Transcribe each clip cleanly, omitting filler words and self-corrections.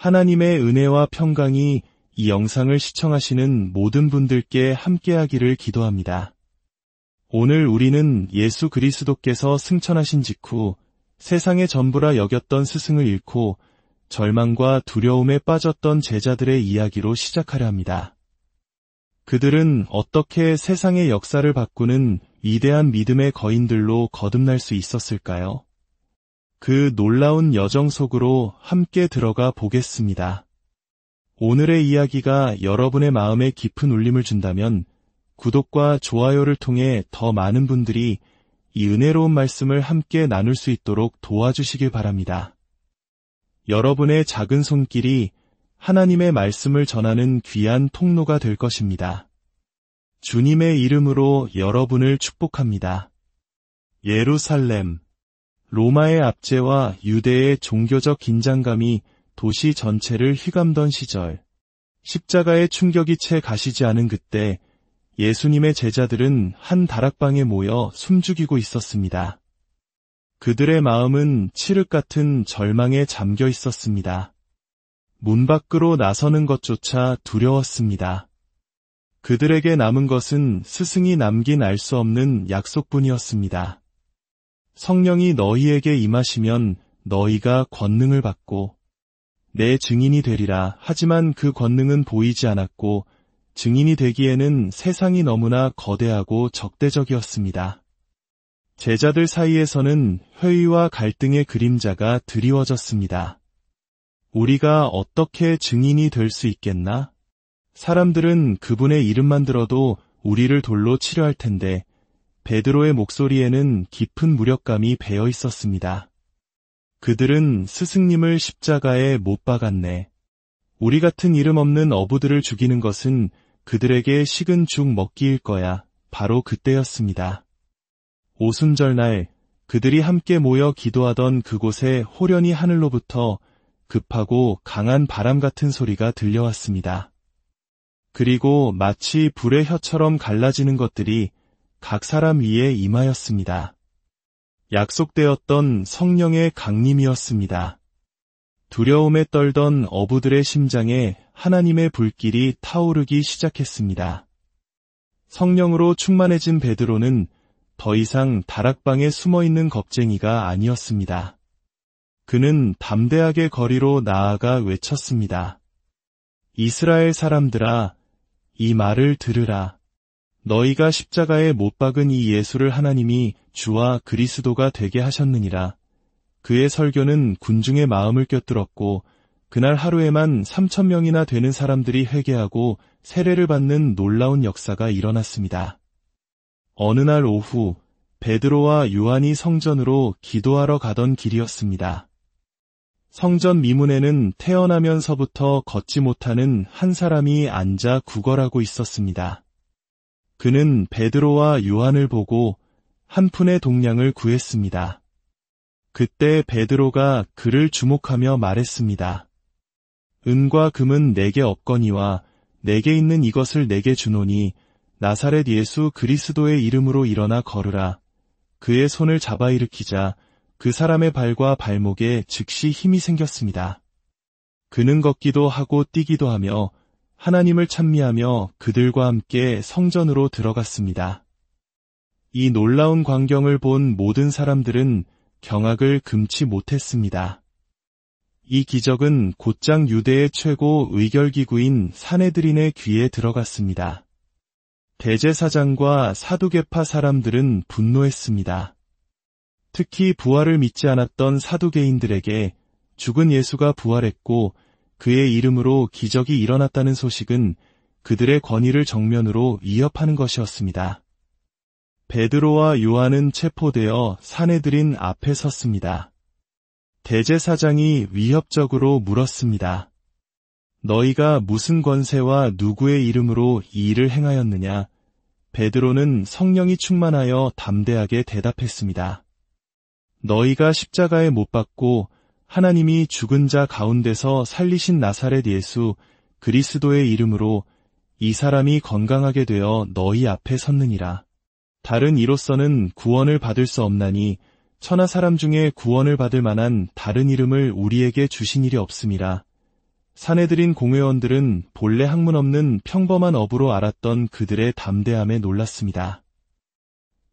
하나님의 은혜와 평강이 이 영상을 시청하시는 모든 분들께 함께하기를 기도합니다. 오늘 우리는 예수 그리스도께서 승천하신 직후 세상의 전부라 여겼던 스승을 잃고 절망과 두려움에 빠졌던 제자들의 이야기로 시작하려 합니다. 그들은 어떻게 세상의 역사를 바꾸는 위대한 믿음의 거인들로 거듭날 수 있었을까요? 그 놀라운 여정 속으로 함께 들어가 보겠습니다. 오늘의 이야기가 여러분의 마음에 깊은 울림을 준다면 구독과 좋아요를 통해 더 많은 분들이 이 은혜로운 말씀을 함께 나눌 수 있도록 도와주시길 바랍니다. 여러분의 작은 손길이 하나님의 말씀을 전하는 귀한 통로가 될 것입니다. 주님의 이름으로 여러분을 축복합니다. 예루살렘. 로마의 압제와 유대의 종교적 긴장감이 도시 전체를 휘감던 시절, 십자가의 충격이 채 가시지 않은 그때 예수님의 제자들은 한 다락방에 모여 숨죽이고 있었습니다. 그들의 마음은 칠흑 같은 절망에 잠겨 있었습니다. 문 밖으로 나서는 것조차 두려웠습니다. 그들에게 남은 것은 스승이 남긴 알 수 없는 약속뿐이었습니다. 성령이 너희에게 임하시면 너희가 권능을 받고 내 증인이 되리라. 하지만 그 권능은 보이지 않았고 증인이 되기에는 세상이 너무나 거대하고 적대적이었습니다. 제자들 사이에서는 회의와 갈등의 그림자가 드리워졌습니다. 우리가 어떻게 증인이 될 수 있겠나? 사람들은 그분의 이름만 들어도 우리를 돌로 치려할 텐데 베드로의 목소리에는 깊은 무력감이 배어 있었습니다. 그들은 스승님을 십자가에 못 박았네. 우리 같은 이름 없는 어부들을 죽이는 것은 그들에게 식은 죽 먹기일 거야. 바로 그때였습니다. 오순절날 그들이 함께 모여 기도하던 그곳에 호련히 하늘로부터 급하고 강한 바람 같은 소리가 들려왔습니다. 그리고 마치 불의 혀처럼 갈라지는 것들이 각 사람 위에 임하였습니다. 약속되었던 성령의 강림이었습니다. 두려움에 떨던 어부들의 심장에 하나님의 불길이 타오르기 시작했습니다. 성령으로 충만해진 베드로는 더 이상 다락방에 숨어있는 겁쟁이가 아니었습니다. 그는 담대하게 거리로 나아가 외쳤습니다. 이스라엘 사람들아, 이 말을 들으라. 너희가 십자가에 못 박은 이 예수를 하나님이 주와 그리스도가 되게 하셨느니라. 그의 설교는 군중의 마음을 꿰뚫었고 그날 하루에만 3,000명이나 되는 사람들이 회개하고 세례를 받는 놀라운 역사가 일어났습니다. 어느 날 오후 베드로와 요한이 성전으로 기도하러 가던 길이었습니다. 성전 미문에는 태어나면서부터 걷지 못하는 한 사람이 앉아 구걸하고 있었습니다. 그는 베드로와 요한을 보고 한 푼의 동량을 구했습니다. 그때 베드로가 그를 주목하며 말했습니다. 은과 금은 내게 없거니와 내게 있는 이것을 내게 주노니 나사렛 예수 그리스도의 이름으로 일어나 걸으라. 그의 손을 잡아 일으키자 그 사람의 발과 발목에 즉시 힘이 생겼습니다. 그는 걷기도 하고 뛰기도 하며 하나님을 찬미하며 그들과 함께 성전으로 들어갔습니다. 이 놀라운 광경을 본 모든 사람들은 경악을 금치 못했습니다. 이 기적은 곧장 유대의 최고 의결기구인 산헤드린의 귀에 들어갔습니다. 대제사장과 사두개파 사람들은 분노했습니다. 특히 부활을 믿지 않았던 사두개인들에게 죽은 예수가 부활했고 그의 이름으로 기적이 일어났다는 소식은 그들의 권위를 정면으로 위협하는 것이었습니다. 베드로와 요한은 체포되어 산헤드린 앞에 섰습니다. 대제사장이 위협적으로 물었습니다. 너희가 무슨 권세와 누구의 이름으로 이 일을 행하였느냐? 베드로는 성령이 충만하여 담대하게 대답했습니다. 너희가 십자가에 못 박고 하나님이 죽은 자 가운데서 살리신 나사렛 예수 그리스도의 이름으로 이 사람이 건강하게 되어 너희 앞에 섰느니라. 다른 이로서는 구원을 받을 수 없나니 천하 사람 중에 구원을 받을 만한 다른 이름을 우리에게 주신 일이 없음이라. 사내들인 공회원들은 본래 학문 없는 평범한 어부로 알았던 그들의 담대함에 놀랐습니다.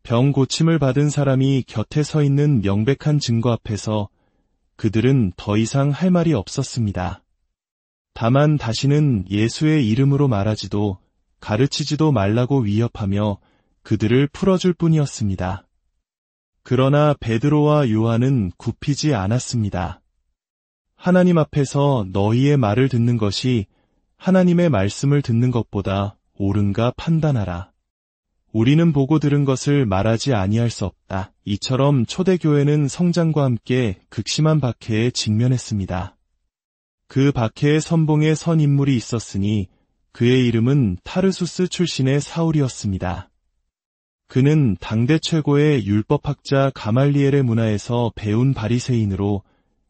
병 고침을 받은 사람이 곁에 서 있는 명백한 증거 앞에서 그들은 더 이상 할 말이 없었습니다. 다만 다시는 예수의 이름으로 말하지도 가르치지도 말라고 위협하며 그들을 풀어줄 뿐이었습니다. 그러나 베드로와 요한은 굽히지 않았습니다. 하나님 앞에서 너희의 말을 듣는 것이 하나님의 말씀을 듣는 것보다 옳은가 판단하라. 우리는 보고 들은 것을 말하지 아니할 수 없다. 이처럼 초대교회는 성장과 함께 극심한 박해에 직면했습니다. 그 박해의 선봉에 선 인물이 있었으니 그의 이름은 타르수스 출신의 사울이었습니다. 그는 당대 최고의 율법학자 가말리엘의 문화에서 배운 바리새인으로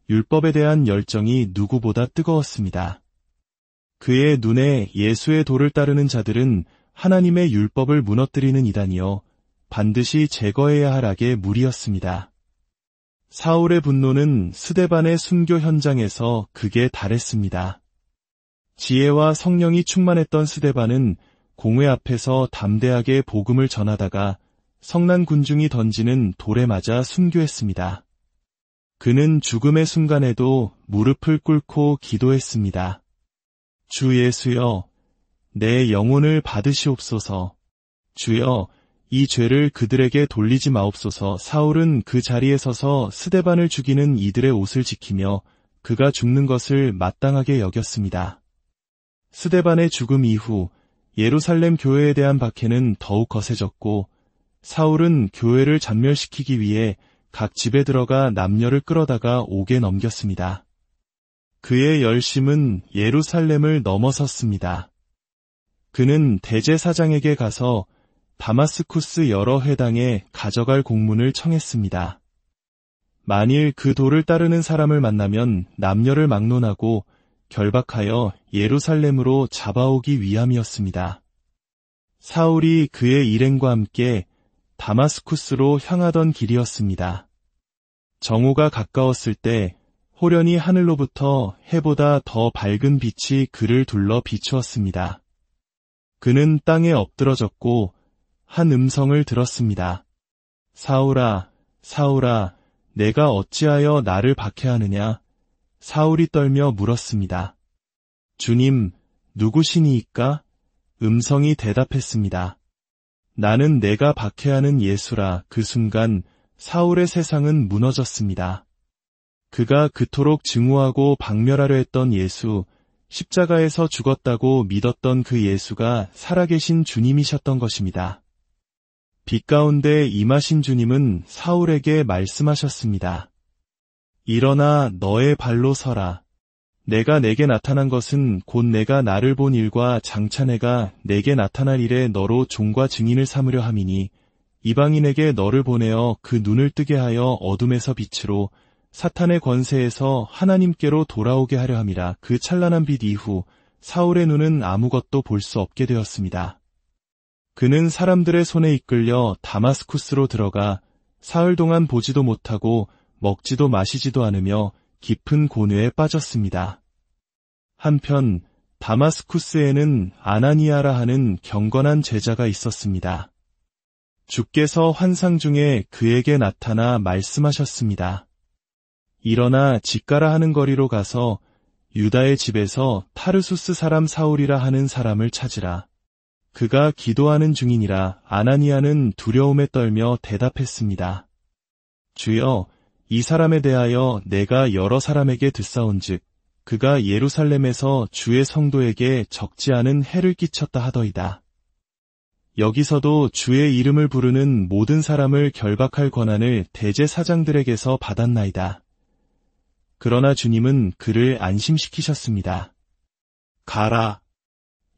율법에 대한 열정이 누구보다 뜨거웠습니다. 그의 눈에 예수의 도를 따르는 자들은 하나님의 율법을 무너뜨리는 이단이요 반드시 제거해야 할 악의 무리였습니다. 사울의 분노는 스데반의 순교 현장에서 극에 달했습니다. 지혜와 성령이 충만했던 스데반은 공회 앞에서 담대하게 복음을 전하다가 성난 군중이 던지는 돌에 맞아 순교했습니다. 그는 죽음의 순간에도 무릎을 꿇고 기도했습니다. 주 예수여, 내 영혼을 받으시옵소서. 주여, 이 죄를 그들에게 돌리지 마옵소서. 사울은 그 자리에 서서 스데반을 죽이는 이들의 옷을 지키며 그가 죽는 것을 마땅하게 여겼습니다. 스데반의 죽음 이후 예루살렘 교회에 대한 박해는 더욱 거세졌고 사울은 교회를 잔멸시키기 위해 각 집에 들어가 남녀를 끌어다가 옥에 넘겼습니다. 그의 열심은 예루살렘을 넘어섰습니다. 그는 대제사장에게 가서 다마스쿠스 여러 회당에 가져갈 공문을 청했습니다. 만일 그 도를 따르는 사람을 만나면 남녀를 막론하고 결박하여 예루살렘으로 잡아오기 위함이었습니다. 사울이 그의 일행과 함께 다마스쿠스로 향하던 길이었습니다. 정오가 가까웠을 때 호련히 하늘로부터 해보다 더 밝은 빛이 그를 둘러 비추었습니다. 그는 땅에 엎드러졌고 한 음성을 들었습니다. 사울아, 사울아, 내가 어찌하여 나를 박해하느냐? 사울이 떨며 물었습니다. 주님, 누구시니이까? 음성이 대답했습니다. 나는 내가 박해하는 예수라. 그 순간 사울의 세상은 무너졌습니다. 그가 그토록 증오하고 박멸하려 했던 예수, 십자가에서 죽었다고 믿었던 그 예수가 살아계신 주님이셨던 것입니다. 빛 가운데 임하신 주님은 사울에게 말씀하셨습니다. 일어나 너의 발로 서라. 내가 내게 나타난 것은 곧 내가 나를 본 일과 장차 내가 내게 나타날 일에 너로 종과 증인을 삼으려 함이니 이방인에게 너를 보내어 그 눈을 뜨게 하여 어둠에서 빛으로 사탄의 권세에서 하나님께로 돌아오게 하려 함이라. 그 찬란한 빛 이후 사울의 눈은 아무것도 볼 수 없게 되었습니다. 그는 사람들의 손에 이끌려 다마스쿠스로 들어가 사흘 동안 보지도 못하고 먹지도 마시지도 않으며 깊은 곤회에 빠졌습니다. 한편 다마스쿠스에는 아나니아라 하는 경건한 제자가 있었습니다. 주께서 환상 중에 그에게 나타나 말씀하셨습니다. 일어나 직가라 하는 거리로 가서 유다의 집에서 타르수스 사람 사울이라 하는 사람을 찾으라. 그가 기도하는 중이니라. 아나니아는 두려움에 떨며 대답했습니다. 주여, 이 사람에 대하여 내가 여러 사람에게 듣사온즉 그가 예루살렘에서 주의 성도에게 적지 않은 해를 끼쳤다 하더이다. 여기서도 주의 이름을 부르는 모든 사람을 결박할 권한을 대제사장들에게서 받았나이다. 그러나 주님은 그를 안심시키셨습니다. 가라.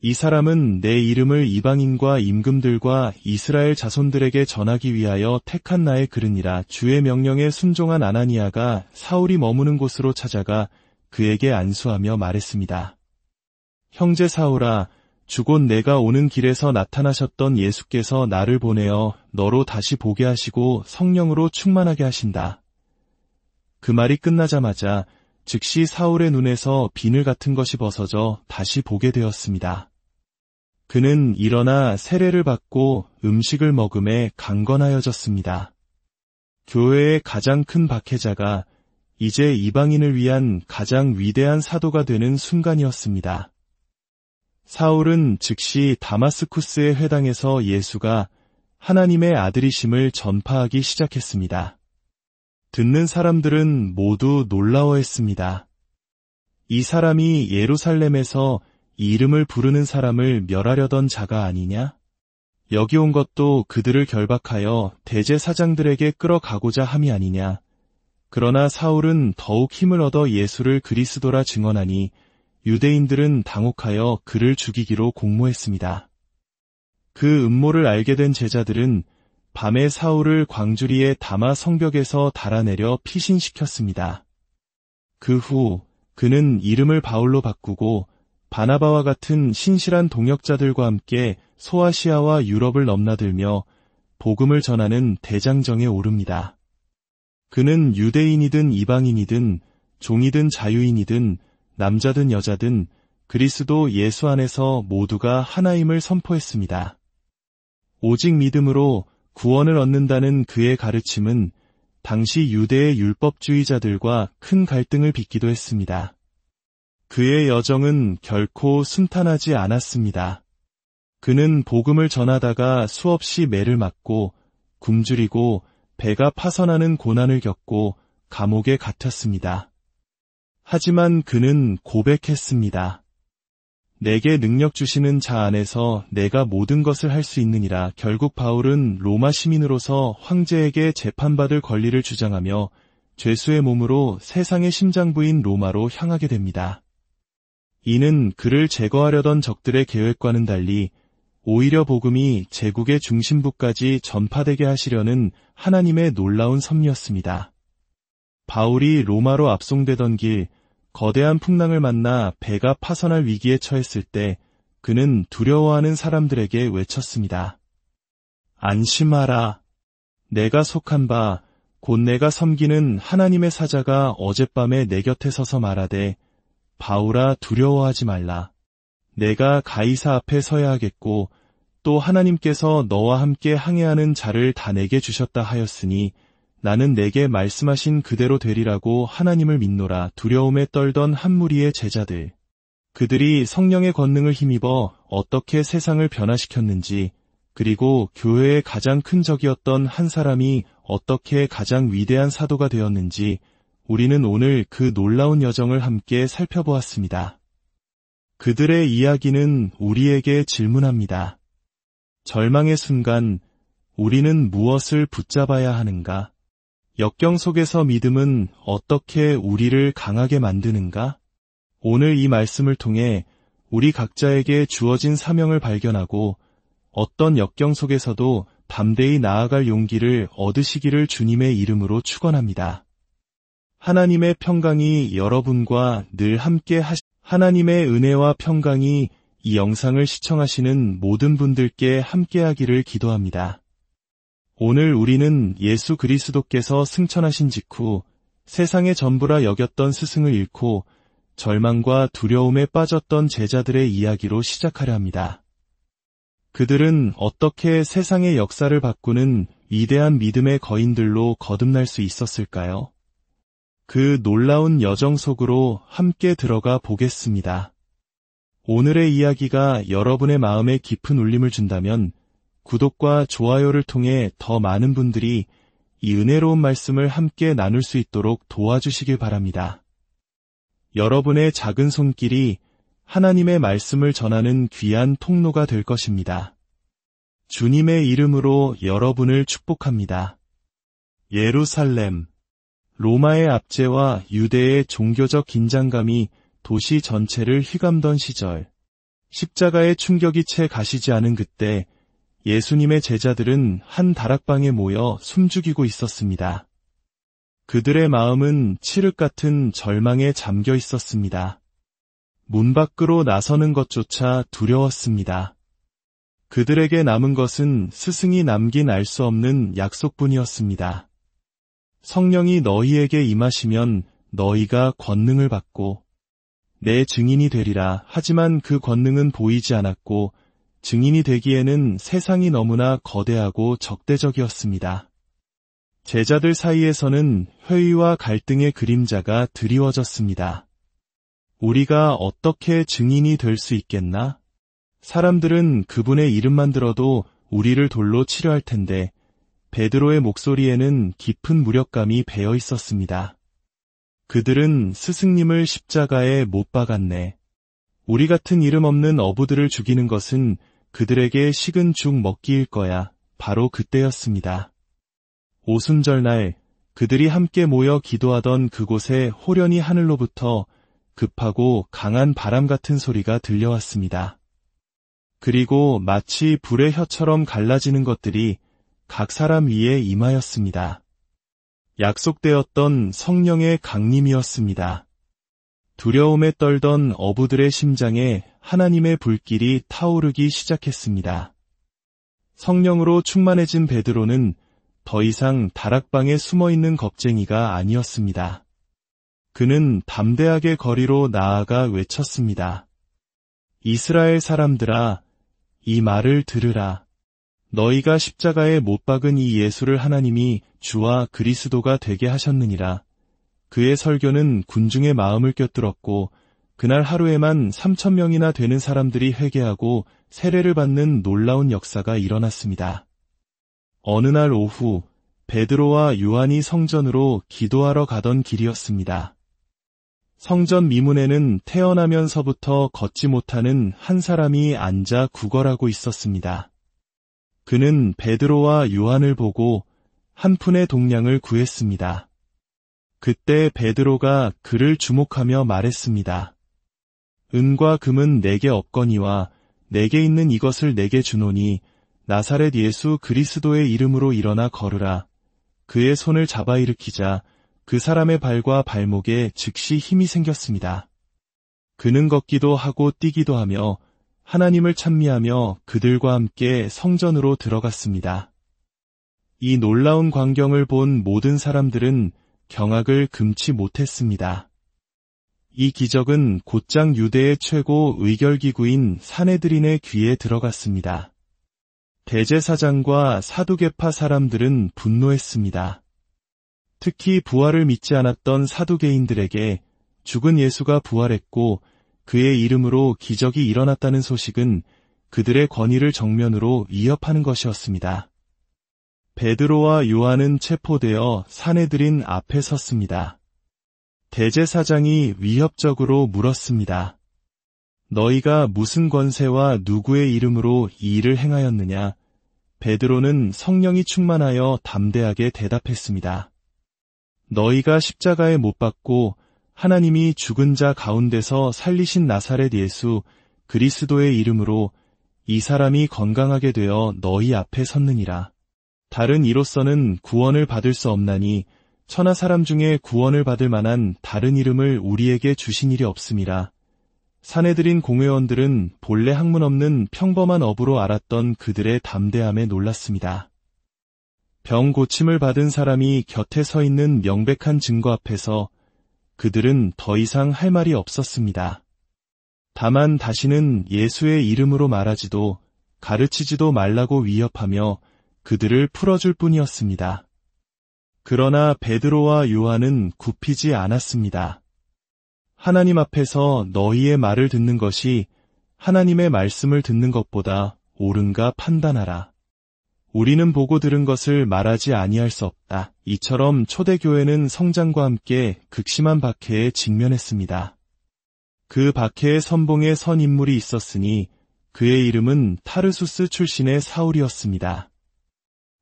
이 사람은 내 이름을 이방인과 임금들과 이스라엘 자손들에게 전하기 위하여 택한 나의 그릇이라. 주의 명령에 순종한 아나니아가 사울이 머무는 곳으로 찾아가 그에게 안수하며 말했습니다. 형제 사울아, 주곧 내가 오는 길에서 나타나셨던 예수께서 나를 보내어 너로 다시 보게 하시고 성령으로 충만하게 하신다. 그 말이 끝나자마자 즉시 사울의 눈에서 비늘 같은 것이 벗어져 다시 보게 되었습니다. 그는 일어나 세례를 받고 음식을 먹음에 강건하여졌습니다. 교회의 가장 큰 박해자가 이제 이방인을 위한 가장 위대한 사도가 되는 순간이었습니다. 사울은 즉시 다마스쿠스의 회당에서 예수가 하나님의 아들이심을 전파하기 시작했습니다. 듣는 사람들은 모두 놀라워했습니다. 이 사람이 예루살렘에서 이름을 부르는 사람을 멸하려던 자가 아니냐? 여기 온 것도 그들을 결박하여 대제사장들에게 끌어가고자 함이 아니냐? 그러나 사울은 더욱 힘을 얻어 예수를 그리스도라 증언하니 유대인들은 당혹하여 그를 죽이기로 공모했습니다. 그 음모를 알게 된 제자들은 밤에 사울을 광주리의 다마 성벽에서 달아내려 피신시켰습니다. 그 후 그는 이름을 바울로 바꾸고 바나바와 같은 신실한 동역자들과 함께 소아시아와 유럽을 넘나들며 복음을 전하는 대장정에 오릅니다. 그는 유대인이든 이방인이든 종이든 자유인이든 남자든 여자든 그리스도 예수 안에서 모두가 하나임을 선포했습니다. 오직 믿음으로 구원을 얻는다는 그의 가르침은 당시 유대의 율법주의자들과 큰 갈등을 빚기도 했습니다. 그의 여정은 결코 순탄하지 않았습니다. 그는 복음을 전하다가 수없이 매를 맞고 굶주리고 배가 파선하는 고난을 겪고 감옥에 갇혔습니다. 하지만 그는 고백했습니다. 내게 능력 주시는 자 안에서 내가 모든 것을 할 수 있느니라. 결국 바울은 로마 시민으로서 황제에게 재판받을 권리를 주장하며 죄수의 몸으로 세상의 심장부인 로마로 향하게 됩니다. 이는 그를 제거하려던 적들의 계획과는 달리 오히려 복음이 제국의 중심부까지 전파되게 하시려는 하나님의 놀라운 섭리였습니다. 바울이 로마로 압송되던 길 거대한 풍랑을 만나 배가 파선할 위기에 처했을 때 그는 두려워하는 사람들에게 외쳤습니다. 안심하라. 내가 속한 바 곧 내가 섬기는 하나님의 사자가 어젯밤에 내 곁에 서서 말하되 바울아 두려워하지 말라. 내가 가이사 앞에 서야 하겠고 또 하나님께서 너와 함께 항해하는 자를 다 내게 주셨다 하였으니 나는 내게 말씀하신 그대로 되리라고 하나님을 믿노라. 두려움에 떨던 한 무리의 제자들. 그들이 성령의 권능을 힘입어 어떻게 세상을 변화시켰는지, 그리고 교회의 가장 큰 적이었던 한 사람이 어떻게 가장 위대한 사도가 되었는지 우리는 오늘 그 놀라운 여정을 함께 살펴보았습니다. 그들의 이야기는 우리에게 질문합니다. 절망의 순간 우리는 무엇을 붙잡아야 하는가? 역경 속에서 믿음은 어떻게 우리를 강하게 만드는가? 오늘 이 말씀을 통해 우리 각자에게 주어진 사명을 발견하고 어떤 역경 속에서도 담대히 나아갈 용기를 얻으시기를 주님의 이름으로 축원합니다. 하나님의 평강이 여러분과 늘 함께 하나님의 은혜와 평강이 이 영상을 시청하시는 모든 분들께 함께하기를 기도합니다. 오늘 우리는 예수 그리스도께서 승천하신 직후 세상의 전부라 여겼던 스승을 잃고 절망과 두려움에 빠졌던 제자들의 이야기로 시작하려 합니다. 그들은 어떻게 세상의 역사를 바꾸는 위대한 믿음의 거인들로 거듭날 수 있었을까요? 그 놀라운 여정 속으로 함께 들어가 보겠습니다. 오늘의 이야기가 여러분의 마음에 깊은 울림을 준다면 구독과 좋아요를 통해 더 많은 분들이 이 은혜로운 말씀을 함께 나눌 수 있도록 도와주시길 바랍니다. 여러분의 작은 손길이 하나님의 말씀을 전하는 귀한 통로가 될 것입니다. 주님의 이름으로 여러분을 축복합니다. 예루살렘. 로마의 압제와 유대의 종교적 긴장감이 도시 전체를 휘감던 시절, 십자가의 충격이 채 가시지 않은 그때 예수님의 제자들은 한 다락방에 모여 숨죽이고 있었습니다. 그들의 마음은 칠흑 같은 절망에 잠겨 있었습니다. 문 밖으로 나서는 것조차 두려웠습니다. 그들에게 남은 것은 스승이 남긴 알 수 없는 약속뿐이었습니다. 성령이 너희에게 임하시면 너희가 권능을 받고 내 증인이 되리라. 하지만 그 권능은 보이지 않았고 증인이 되기에는 세상이 너무나 거대하고 적대적이었습니다. 제자들 사이에서는 회의와 갈등의 그림자가 드리워졌습니다. 우리가 어떻게 증인이 될 수 있겠나? 사람들은 그분의 이름만 들어도 우리를 돌로 치려 할 텐데 베드로의 목소리에는 깊은 무력감이 배어 있었습니다. 그들은 스승님을 십자가에 못 박았네. 우리 같은 이름 없는 어부들을 죽이는 것은 그들에게 식은 죽 먹기일 거야. 바로 그때였습니다. 오순절날 그들이 함께 모여 기도하던 그곳에 호련히 하늘로부터 급하고 강한 바람 같은 소리가 들려왔습니다. 그리고 마치 불의 혀처럼 갈라지는 것들이 각 사람 위에 임하였습니다. 약속되었던 성령의 강림이었습니다. 두려움에 떨던 어부들의 심장에 하나님의 불길이 타오르기 시작했습니다. 성령으로 충만해진 베드로는 더 이상 다락방에 숨어있는 겁쟁이가 아니었습니다. 그는 담대하게 거리로 나아가 외쳤습니다. 이스라엘 사람들아, 이 말을 들으라. 너희가 십자가에 못 박은 이 예수를 하나님이 주와 그리스도가 되게 하셨느니라. 그의 설교는 군중의 마음을 꿰뚫었고 그날 하루에만 3,000명이나 되는 사람들이 회개하고 세례를 받는 놀라운 역사가 일어났습니다. 어느 날 오후 베드로와 요한이 성전으로 기도하러 가던 길이었습니다. 성전 미문에는 태어나면서부터 걷지 못하는 한 사람이 앉아 구걸하고 있었습니다. 그는 베드로와 요한을 보고 한 푼의 동량을 구했습니다. 그때 베드로가 그를 주목하며 말했습니다. 은과 금은 내게 없거니와 내게 있는 이것을 내게 주노니 나사렛 예수 그리스도의 이름으로 일어나 걸으라. 그의 손을 잡아 일으키자 그 사람의 발과 발목에 즉시 힘이 생겼습니다. 그는 걷기도 하고 뛰기도 하며 하나님을 찬미하며 그들과 함께 성전으로 들어갔습니다. 이 놀라운 광경을 본 모든 사람들은 경악을 금치 못했습니다. 이 기적은 곧장 유대의 최고 의결기구인 산헤드린의 귀에 들어갔습니다. 대제사장과 사두개파 사람들은 분노했습니다. 특히 부활을 믿지 않았던 사두개인들에게 죽은 예수가 부활했고 그의 이름으로 기적이 일어났다는 소식은 그들의 권위를 정면으로 위협하는 것이었습니다. 베드로와 요한은 체포되어 산헤드린 앞에 섰습니다. 대제사장이 위협적으로 물었습니다. 너희가 무슨 권세와 누구의 이름으로 이 일을 행하였느냐? 베드로는 성령이 충만하여 담대하게 대답했습니다. 너희가 십자가에 못 박고 하나님이 죽은 자 가운데서 살리신 나사렛 예수 그리스도의 이름으로 이 사람이 건강하게 되어 너희 앞에 섰느니라. 다른 이로서는 구원을 받을 수 없나니 천하 사람 중에 구원을 받을 만한 다른 이름을 우리에게 주신 일이 없음이라. 산헤드린 공회원들은 본래 학문 없는 평범한 어부로 알았던 그들의 담대함에 놀랐습니다. 병 고침을 받은 사람이 곁에 서 있는 명백한 증거 앞에서 그들은 더 이상 할 말이 없었습니다. 다만 다시는 예수의 이름으로 말하지도 가르치지도 말라고 위협하며 그들을 풀어줄 뿐이었습니다. 그러나 베드로와 요한은 굽히지 않았습니다. 하나님 앞에서 너희의 말을 듣는 것이 하나님의 말씀을 듣는 것보다 옳은가 판단하라. 우리는 보고 들은 것을 말하지 아니할 수 없다. 이처럼 초대교회는 성장과 함께 극심한 박해에 직면했습니다. 그 박해의 선봉에 선 인물이 있었으니 그의 이름은 타르수스 출신의 사울이었습니다.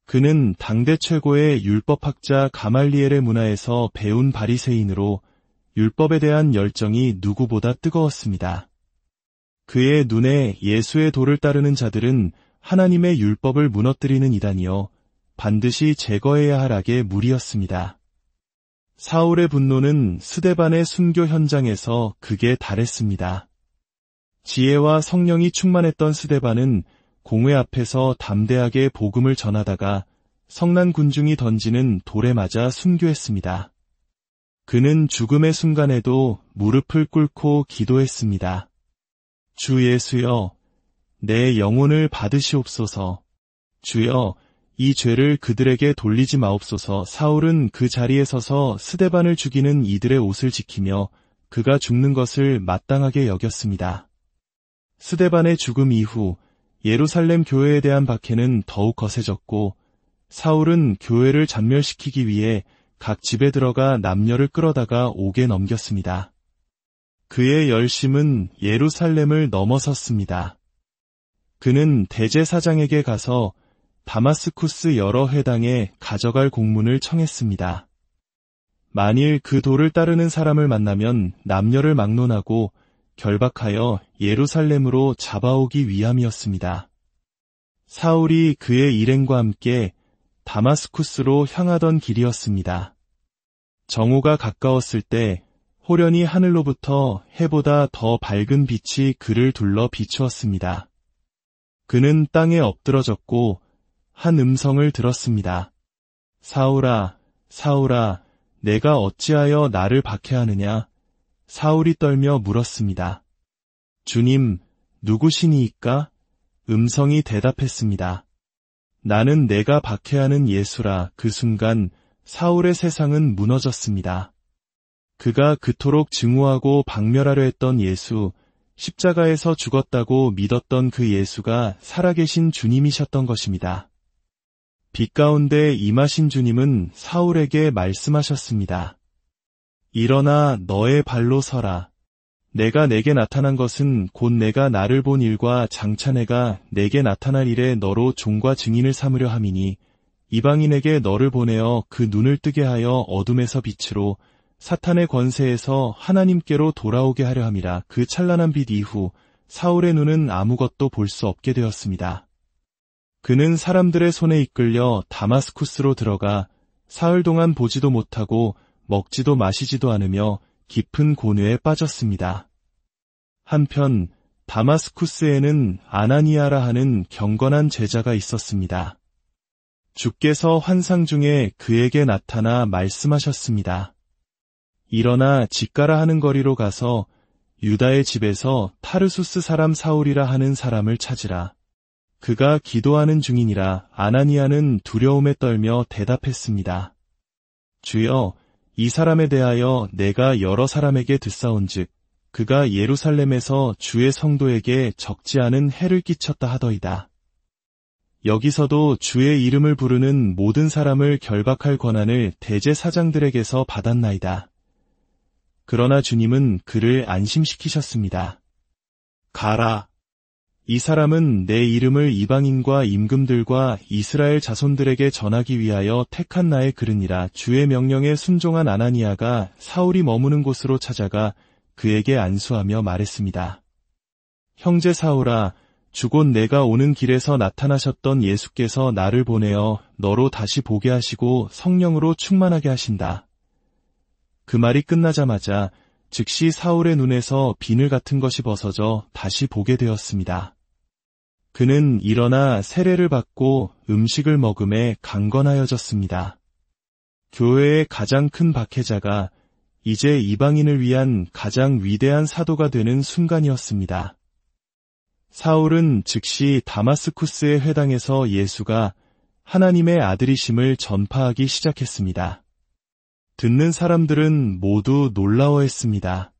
그는 당대 최고의 율법학자 가말리엘의 문화에서 배운 바리새인으로 율법에 대한 열정이 누구보다 뜨거웠습니다. 그의 눈에 예수의 도를 따르는 자들은 하나님의 율법을 무너뜨리는 이단이요 반드시 제거해야 할 악의 무리였습니다. 사울의 분노는 스데반의 순교 현장에서 극에 달했습니다. 지혜와 성령이 충만했던 스데반은 공회 앞에서 담대하게 복음을 전하다가 성난 군중이 던지는 돌에 맞아 순교했습니다. 그는 죽음의 순간에도 무릎을 꿇고 기도했습니다. 주 예수여, 내 영혼을 받으시옵소서. 주여, 이 죄를 그들에게 돌리지 마옵소서. 사울은 그 자리에 서서 스데반을 죽이는 이들의 옷을 지키며 그가 죽는 것을 마땅하게 여겼습니다. 스데반의 죽음 이후 예루살렘 교회에 대한 박해는 더욱 거세졌고 사울은 교회를 잔멸시키기 위해 각 집에 들어가 남녀를 끌어다가 옥에 넘겼습니다. 그의 열심은 예루살렘을 넘어섰습니다. 그는 대제사장에게 가서 다마스쿠스 여러 회당에 가져갈 공문을 청했습니다. 만일 그 도를 따르는 사람을 만나면 남녀를 막론하고 결박하여 예루살렘으로 잡아오기 위함이었습니다. 사울이 그의 일행과 함께 다마스쿠스로 향하던 길이었습니다. 정오가 가까웠을 때 호련히 하늘로부터 해보다 더 밝은 빛이 그를 둘러 비추었습니다. 그는 땅에 엎드러졌고 한 음성을 들었습니다. 사울아, 사울아, 내가 어찌하여 나를 박해하느냐? 사울이 떨며 물었습니다. 주님, 누구시니이까? 음성이 대답했습니다. 나는 내가 박해하는 예수라. 그 순간 사울의 세상은 무너졌습니다. 그가 그토록 증오하고 박멸하려 했던 예수, 십자가에서 죽었다고 믿었던 그 예수가 살아계신 주님이셨던 것입니다. 빛 가운데 임하신 주님은 사울에게 말씀하셨습니다. 일어나 너의 발로 서라. 내가 내게 나타난 것은 곧 내가 나를 본 일과 장차 내가 내게 나타날 일에 너로 종과 증인을 삼으려 함이니 이방인에게 너를 보내어 그 눈을 뜨게 하여 어둠에서 빛으로 사탄의 권세에서 하나님께로 돌아오게 하려 함이라. 그 찬란한 빛 이후 사울의 눈은 아무것도 볼 수 없게 되었습니다. 그는 사람들의 손에 이끌려 다마스쿠스로 들어가 사흘 동안 보지도 못하고 먹지도 마시지도 않으며 깊은 곤해에 빠졌습니다. 한편 다마스쿠스에는 아나니아라 하는 경건한 제자가 있었습니다. 주께서 환상 중에 그에게 나타나 말씀하셨습니다. 일어나 직가라 하는 거리로 가서 유다의 집에서 타르수스 사람 사울이라 하는 사람을 찾으라. 그가 기도하는 중이니라. 아나니아는 두려움에 떨며 대답했습니다. 주여, 이 사람에 대하여 내가 여러 사람에게 듣사온즉 그가 예루살렘에서 주의 성도에게 적지 않은 해를 끼쳤다 하더이다. 여기서도 주의 이름을 부르는 모든 사람을 결박할 권한을 대제사장들에게서 받았나이다. 그러나 주님은 그를 안심시키셨습니다. 가라. 이 사람은 내 이름을 이방인과 임금들과 이스라엘 자손들에게 전하기 위하여 택한 나의 그르니라. 주의 명령에 순종한 아나니아가 사울이 머무는 곳으로 찾아가 그에게 안수하며 말했습니다. 형제 사울아, 주곧 내가 오는 길에서 나타나셨던 예수께서 나를 보내어 너로 다시 보게 하시고 성령으로 충만하게 하신다. 그 말이 끝나자마자 즉시 사울의 눈에서 비늘 같은 것이 벗어져 다시 보게 되었습니다. 그는 일어나 세례를 받고 음식을 먹음에 강건하여졌습니다. 교회의 가장 큰 박해자가 이제 이방인을 위한 가장 위대한 사도가 되는 순간이었습니다. 사울은 즉시 다마스쿠스의 회당에서 예수가 하나님의 아들이심을 전파하기 시작했습니다. 듣는 사람들은 모두 놀라워했습니다.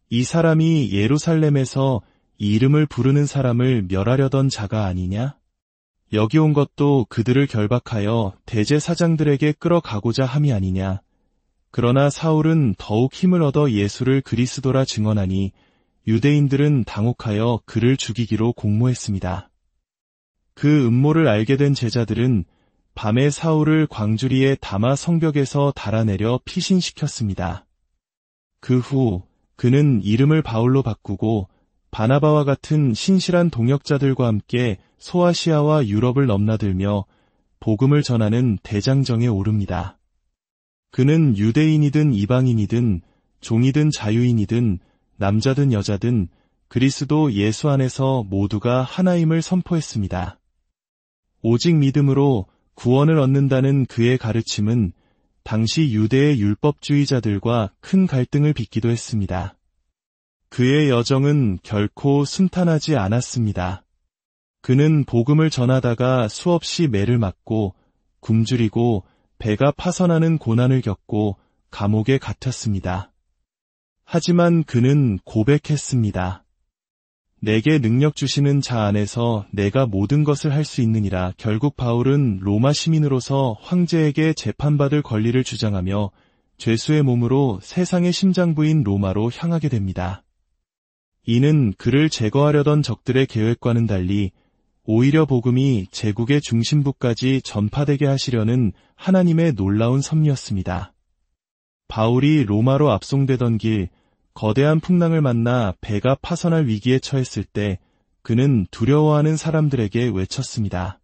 이 사람이 예루살렘에서 이 이름을 부르는 사람을 멸하려던 자가 아니냐? 여기 온 것도 그들을 결박하여 대제사장들에게 끌어가고자 함이 아니냐? 그러나 사울은 더욱 힘을 얻어 예수를 그리스도라 증언하니 유대인들은 당혹하여 그를 죽이기로 공모했습니다. 그 음모를 알게 된 제자들은 밤에 사울을 광주리의 다마 성벽에서 달아내려 피신시켰습니다. 그 후 그는 이름을 바울로 바꾸고 바나바와 같은 신실한 동역자들과 함께 소아시아와 유럽을 넘나들며 복음을 전하는 대장정에 오릅니다. 그는 유대인이든 이방인이든 종이든 자유인이든 남자든 여자든 그리스도 예수 안에서 모두가 하나임을 선포했습니다. 오직 믿음으로 구원을 얻는다는 그의 가르침은 당시 유대의 율법주의자들과 큰 갈등을 빚기도 했습니다. 그의 여정은 결코 순탄하지 않았습니다. 그는 복음을 전하다가 수없이 매를 맞고 굶주리고 배가 파선하는 고난을 겪고 감옥에 갇혔습니다. 하지만 그는 고백했습니다. 내게 능력 주시는 자 안에서 내가 모든 것을 할 수 있느니라. 결국 바울은 로마 시민으로서 황제에게 재판받을 권리를 주장하며 죄수의 몸으로 세상의 심장부인 로마로 향하게 됩니다. 이는 그를 제거하려던 적들의 계획과는 달리 오히려 복음이 제국의 중심부까지 전파되게 하시려는 하나님의 놀라운 섭리였습니다. 바울이 로마로 압송되던 길, 거대한 풍랑을 만나 배가 파선할 위기에 처했을 때 그는 두려워하는 사람들에게 외쳤습니다.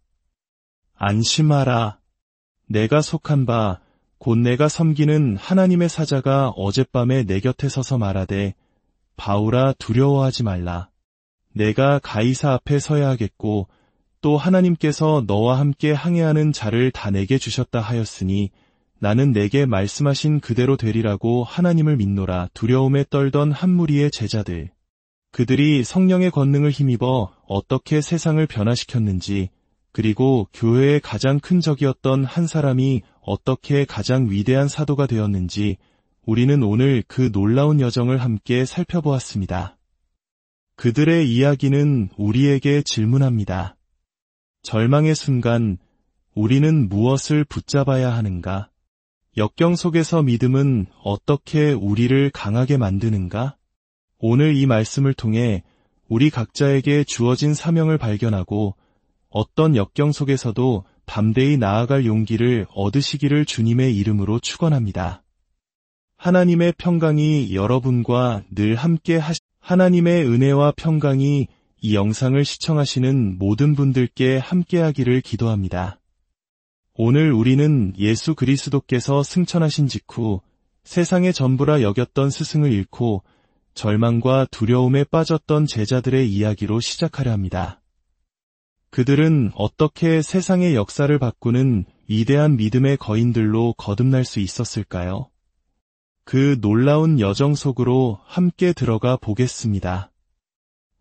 안심하라. 내가 속한 바, 곧 내가 섬기는 하나님의 사자가 어젯밤에 내 곁에 서서 말하되 바울아 두려워하지 말라. 내가 가이사 앞에 서야 하겠고 또 하나님께서 너와 함께 항해하는 자를 다 내게 주셨다 하였으니 나는 내게 말씀하신 그대로 되리라고 하나님을 믿노라. 두려움에 떨던 한 무리의 제자들. 그들이 성령의 권능을 힘입어 어떻게 세상을 변화시켰는지, 그리고 교회의 가장 큰 적이었던 한 사람이 어떻게 가장 위대한 사도가 되었는지 우리는 오늘 그 놀라운 여정을 함께 살펴보았습니다. 그들의 이야기는 우리에게 질문합니다. 절망의 순간 우리는 무엇을 붙잡아야 하는가? 역경 속에서 믿음은 어떻게 우리를 강하게 만드는가? 오늘 이 말씀을 통해 우리 각자에게 주어진 사명을 발견하고 어떤 역경 속에서도 담대히 나아갈 용기를 얻으시기를 주님의 이름으로 축원합니다. 하나님의 평강이 여러분과 늘 함께 하나님의 은혜와 평강이 이 영상을 시청하시는 모든 분들께 함께하기를 기도합니다. 오늘 우리는 예수 그리스도께서 승천하신 직후 세상의 전부라 여겼던 스승을 잃고 절망과 두려움에 빠졌던 제자들의 이야기로 시작하려 합니다. 그들은 어떻게 세상의 역사를 바꾸는 위대한 믿음의 거인들로 거듭날 수 있었을까요? 그 놀라운 여정 속으로 함께 들어가 보겠습니다.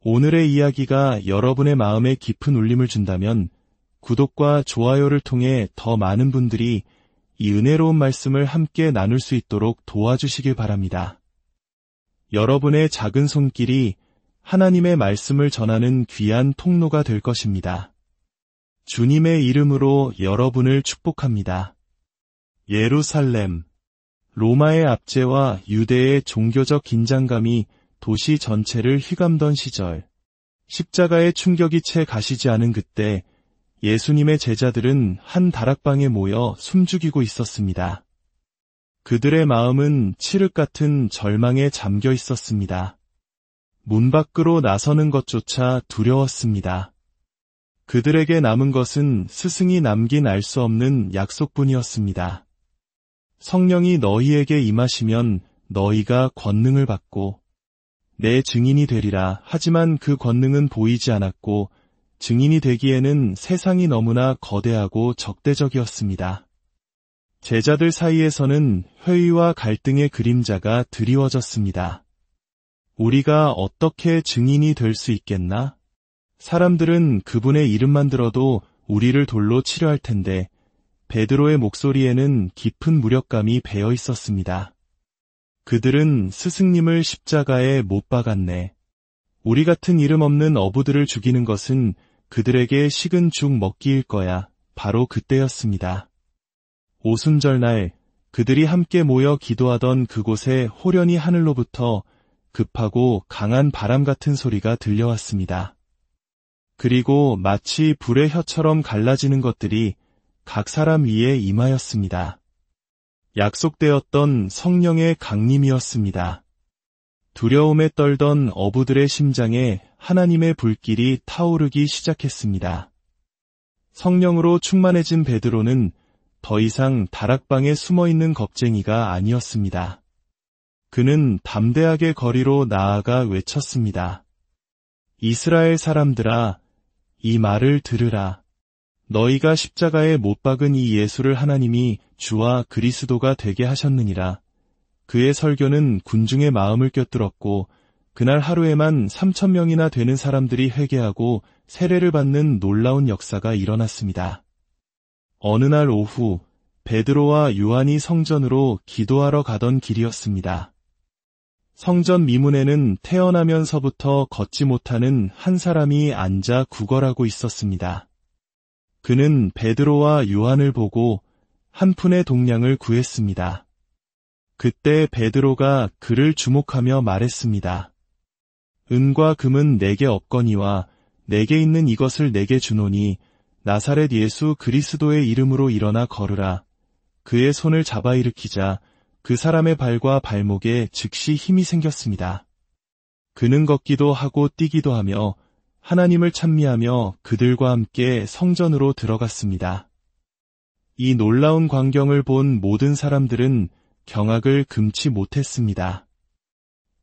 오늘의 이야기가 여러분의 마음에 깊은 울림을 준다면 구독과 좋아요를 통해 더 많은 분들이 이 은혜로운 말씀을 함께 나눌 수 있도록 도와주시길 바랍니다. 여러분의 작은 손길이 하나님의 말씀을 전하는 귀한 통로가 될 것입니다. 주님의 이름으로 여러분을 축복합니다. 예루살렘. 로마의 압제와 유대의 종교적 긴장감이 도시 전체를 휘감던 시절, 십자가의 충격이 채 가시지 않은 그때 예수님의 제자들은 한 다락방에 모여 숨죽이고 있었습니다. 그들의 마음은 칠흑 같은 절망에 잠겨 있었습니다. 문 밖으로 나서는 것조차 두려웠습니다. 그들에게 남은 것은 스승이 남긴 알 수 없는 약속뿐이었습니다. 성령이 너희에게 임하시면 너희가 권능을 받고 내 증인이 되리라. 하지만 그 권능은 보이지 않았고 증인이 되기에는 세상이 너무나 거대하고 적대적이었습니다. 제자들 사이에서는 회의와 갈등의 그림자가 드리워졌습니다. 우리가 어떻게 증인이 될 수 있겠나? 사람들은 그분의 이름만 들어도 우리를 돌로 치려 할 텐데 베드로의 목소리에는 깊은 무력감이 배어 있었습니다. 그들은 스승님을 십자가에 못 박았네. 우리 같은 이름 없는 어부들을 죽이는 것은 그들에게 식은 죽 먹기일 거야. 바로 그때였습니다. 오순절날 그들이 함께 모여 기도하던 그곳에 호련히 하늘로부터 급하고 강한 바람 같은 소리가 들려왔습니다. 그리고 마치 불의 혀처럼 갈라지는 것들이 각 사람 위에 임하였습니다. 약속되었던 성령의 강림이었습니다. 두려움에 떨던 어부들의 심장에 하나님의 불길이 타오르기 시작했습니다. 성령으로 충만해진 베드로는 더 이상 다락방에 숨어있는 겁쟁이가 아니었습니다. 그는 담대하게 거리로 나아가 외쳤습니다. 이스라엘 사람들아, 이 말을 들으라. 너희가 십자가에 못 박은 이 예수를 하나님이 주와 그리스도가 되게 하셨느니라. 그의 설교는 군중의 마음을 꿰뚫었고 그날 하루에만 3,000명이나 되는 사람들이 회개하고 세례를 받는 놀라운 역사가 일어났습니다. 어느 날 오후 베드로와 요한이 성전으로 기도하러 가던 길이었습니다. 성전 미문에는 태어나면서부터 걷지 못하는 한 사람이 앉아 구걸하고 있었습니다. 그는 베드로와 요한을 보고 한 푼의 동량을 구했습니다. 그때 베드로가 그를 주목하며 말했습니다. 은과 금은 내게 없거니와 내게 있는 이것을 내게 주노니 나사렛 예수 그리스도의 이름으로 일어나 걸으라. 그의 손을 잡아 일으키자 그 사람의 발과 발목에 즉시 힘이 생겼습니다. 그는 걷기도 하고 뛰기도 하며 하나님을 찬미하며 그들과 함께 성전으로 들어갔습니다. 이 놀라운 광경을 본 모든 사람들은 경악을 금치 못했습니다.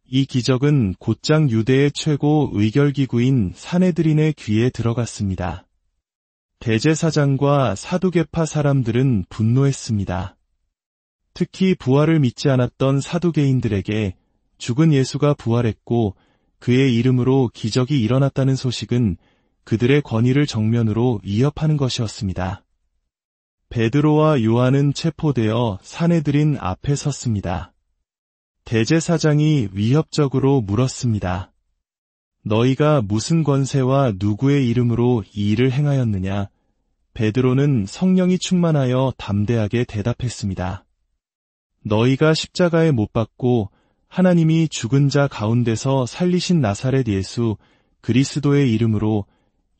이 기적은 곧장 유대의 최고 의결기구인 산헤드린의 귀에 들어갔습니다. 대제사장과 사두개파 사람들은 분노했습니다. 특히 부활을 믿지 않았던 사두개인들에게 죽은 예수가 부활했고 그의 이름으로 기적이 일어났다는 소식은 그들의 권위를 정면으로 위협하는 것이었습니다. 베드로와 요한은 체포되어 산헤드린 앞에 섰습니다. 대제사장이 위협적으로 물었습니다. 너희가 무슨 권세와 누구의 이름으로 이 일을 행하였느냐? 베드로는 성령이 충만하여 담대하게 대답했습니다. 너희가 십자가에 못 박고 하나님이 죽은 자 가운데서 살리신 나사렛 예수 그리스도의 이름으로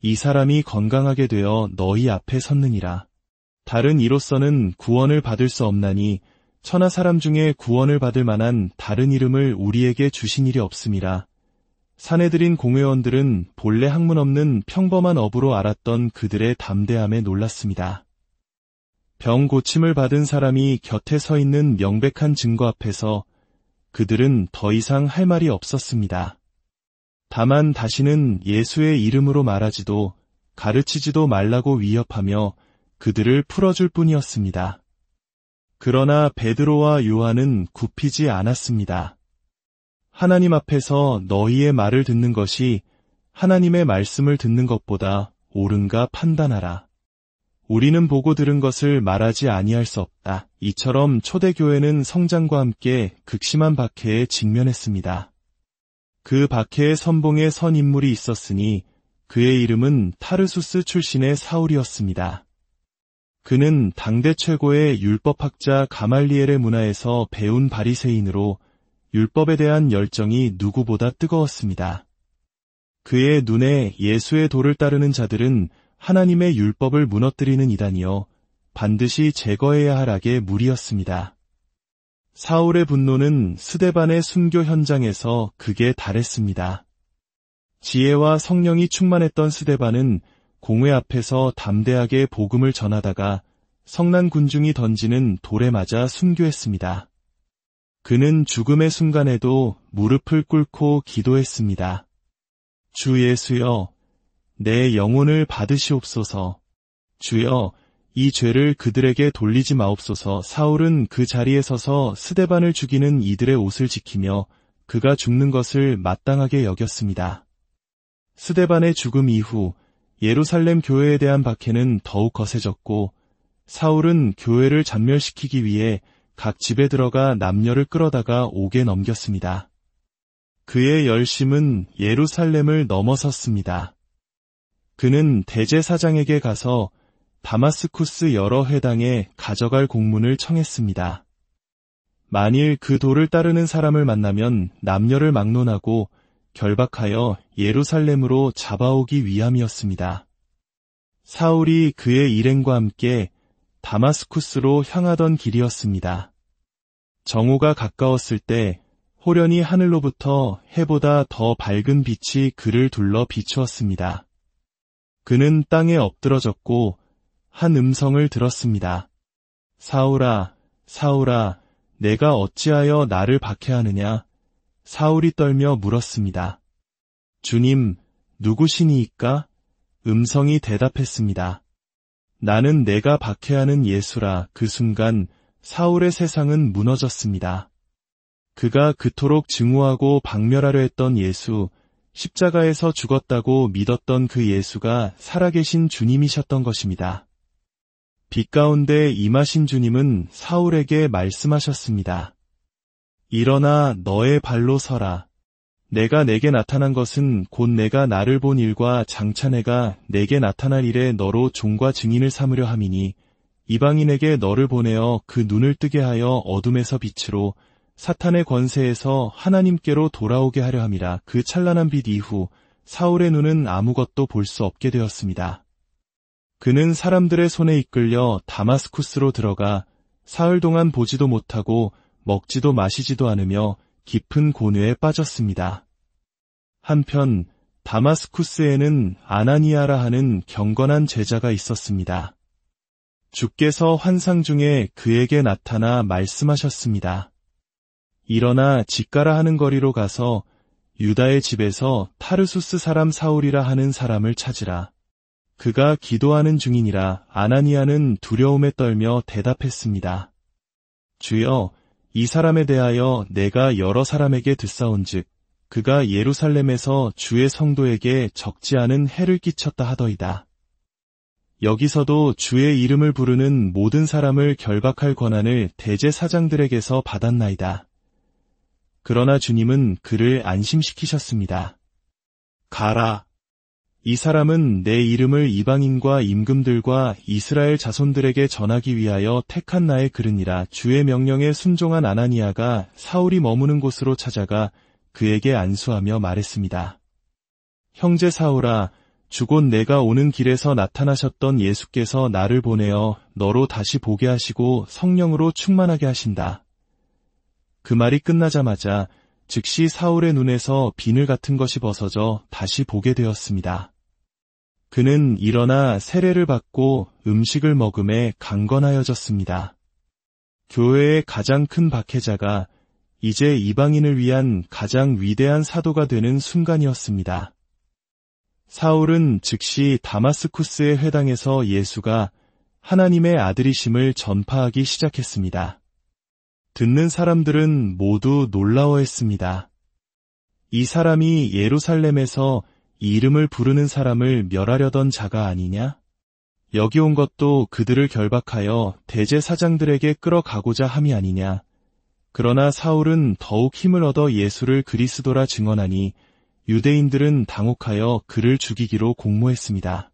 이 사람이 건강하게 되어 너희 앞에 섰느니라. 다른 이로서는 구원을 받을 수 없나니 천하 사람 중에 구원을 받을 만한 다른 이름을 우리에게 주신 일이 없음이라. 산헤드린 공회원들은 본래 학문 없는 평범한 어부로 알았던 그들의 담대함에 놀랐습니다. 병 고침을 받은 사람이 곁에 서 있는 명백한 증거 앞에서 그들은 더 이상 할 말이 없었습니다. 다만 다시는 예수의 이름으로 말하지도 가르치지도 말라고 위협하며 그들을 풀어줄 뿐이었습니다. 그러나 베드로와 요한은 굽히지 않았습니다. 하나님 앞에서 너희의 말을 듣는 것이 하나님의 말씀을 듣는 것보다 옳은가 판단하라. 우리는 보고 들은 것을 말하지 아니할 수 없다. 이처럼 초대교회는 성장과 함께 극심한 박해에 직면했습니다. 그 박해의 선봉에 선 인물이 있었으니 그의 이름은 타르수스 출신의 사울이었습니다. 그는 당대 최고의 율법학자 가말리엘의 문화에서 배운 바리새인으로 율법에 대한 열정이 누구보다 뜨거웠습니다. 그의 눈에 예수의 도를 따르는 자들은 하나님의 율법을 무너뜨리는 이단이요 반드시 제거해야 할 악의 무리였습니다. 사울의 분노는 스데반의 순교 현장에서 극에 달했습니다. 지혜와 성령이 충만했던 스데반은 공회 앞에서 담대하게 복음을 전하다가 성난 군중이 던지는 돌에 맞아 순교했습니다. 그는 죽음의 순간에도 무릎을 꿇고 기도했습니다. 주 예수여, 내 영혼을 받으시옵소서. 주여, 이 죄를 그들에게 돌리지 마옵소서. 사울은 그 자리에 서서 스데반을 죽이는 이들의 옷을 지키며 그가 죽는 것을 마땅하게 여겼습니다. 스데반의 죽음 이후 예루살렘 교회에 대한 박해는 더욱 거세졌고 사울은 교회를 잔멸시키기 위해 각 집에 들어가 남녀를 끌어다가 옥에 넘겼습니다. 그의 열심은 예루살렘을 넘어섰습니다. 그는 대제사장에게 가서 다마스쿠스 여러 회당에 가져갈 공문을 청했습니다. 만일 그 도를 따르는 사람을 만나면 남녀를 막론하고 결박하여 예루살렘으로 잡아오기 위함이었습니다. 사울이 그의 일행과 함께 다마스쿠스로 향하던 길이었습니다. 정오가 가까웠을 때 호련히 하늘로부터 해보다 더 밝은 빛이 그를 둘러 비추었습니다. 그는 땅에 엎드러졌고 한 음성을 들었습니다. 사울아, 사울아, 내가 어찌하여 나를 박해하느냐? 사울이 떨며 물었습니다. 주님, 누구시니이까? 음성이 대답했습니다. 나는 내가 박해하는 예수라. 그 순간 사울의 세상은 무너졌습니다. 그가 그토록 증오하고 박멸하려 했던 예수, 십자가에서 죽었다고 믿었던 그 예수가 살아계신 주님이셨던 것입니다. 빛 가운데 임하신 주님은 사울에게 말씀하셨습니다. 일어나 너의 발로 서라. 내가 내게 나타난 것은 곧 내가 나를 본 일과 장차 내가 내게 나타날 일에 너로 종과 증인을 삼으려 함이니 이방인에게 너를 보내어 그 눈을 뜨게 하여 어둠에서 빛으로 사탄의 권세에서 하나님께로 돌아오게 하려 함이라. 그 찬란한 빛 이후 사울의 눈은 아무것도 볼 수 없게 되었습니다. 그는 사람들의 손에 이끌려 다마스쿠스로 들어가 사흘 동안 보지도 못하고 먹지도 마시지도 않으며 깊은 곤해에 빠졌습니다. 한편 다마스쿠스에는 아나니아라 하는 경건한 제자가 있었습니다. 주께서 환상 중에 그에게 나타나 말씀하셨습니다. 일어나 집가라 하는 거리로 가서 유다의 집에서 타르수스 사람 사울이라 하는 사람을 찾으라. 그가 기도하는 중이니라. 아나니아는 두려움에 떨며 대답했습니다. 주여, 이 사람에 대하여 내가 여러 사람에게 듣사온즉 그가 예루살렘에서 주의 성도에게 적지 않은 해를 끼쳤다 하더이다. 여기서도 주의 이름을 부르는 모든 사람을 결박할 권한을 대제사장들에게서 받았나이다. 그러나 주님은 그를 안심시키셨습니다. 가라. 이 사람은 내 이름을 이방인과 임금들과 이스라엘 자손들에게 전하기 위하여 택한 나의 그릇이라. 주의 명령에 순종한 아나니아가 사울이 머무는 곳으로 찾아가 그에게 안수하며 말했습니다. 형제 사울아, 주곧 내가 오는 길에서 나타나셨던 예수께서 나를 보내어 너로 다시 보게 하시고 성령으로 충만하게 하신다. 그 말이 끝나자마자 즉시 사울의 눈에서 비늘 같은 것이 벗어져 다시 보게 되었습니다. 그는 일어나 세례를 받고 음식을 먹음에 강건하여졌습니다. 교회의 가장 큰 박해자가 이제 이방인을 위한 가장 위대한 사도가 되는 순간이었습니다. 사울은 즉시 다마스쿠스의 회당에서 예수가 하나님의 아들이심을 전파하기 시작했습니다. 듣는 사람들은 모두 놀라워했습니다. 이 사람이 예루살렘에서 이 이름을 부르는 사람을 멸하려던 자가 아니냐? 여기 온 것도 그들을 결박하여 대제사장들에게 끌어가고자 함이 아니냐? 그러나 사울은 더욱 힘을 얻어 예수를 그리스도라 증언하니 유대인들은 당혹하여 그를 죽이기로 공모했습니다.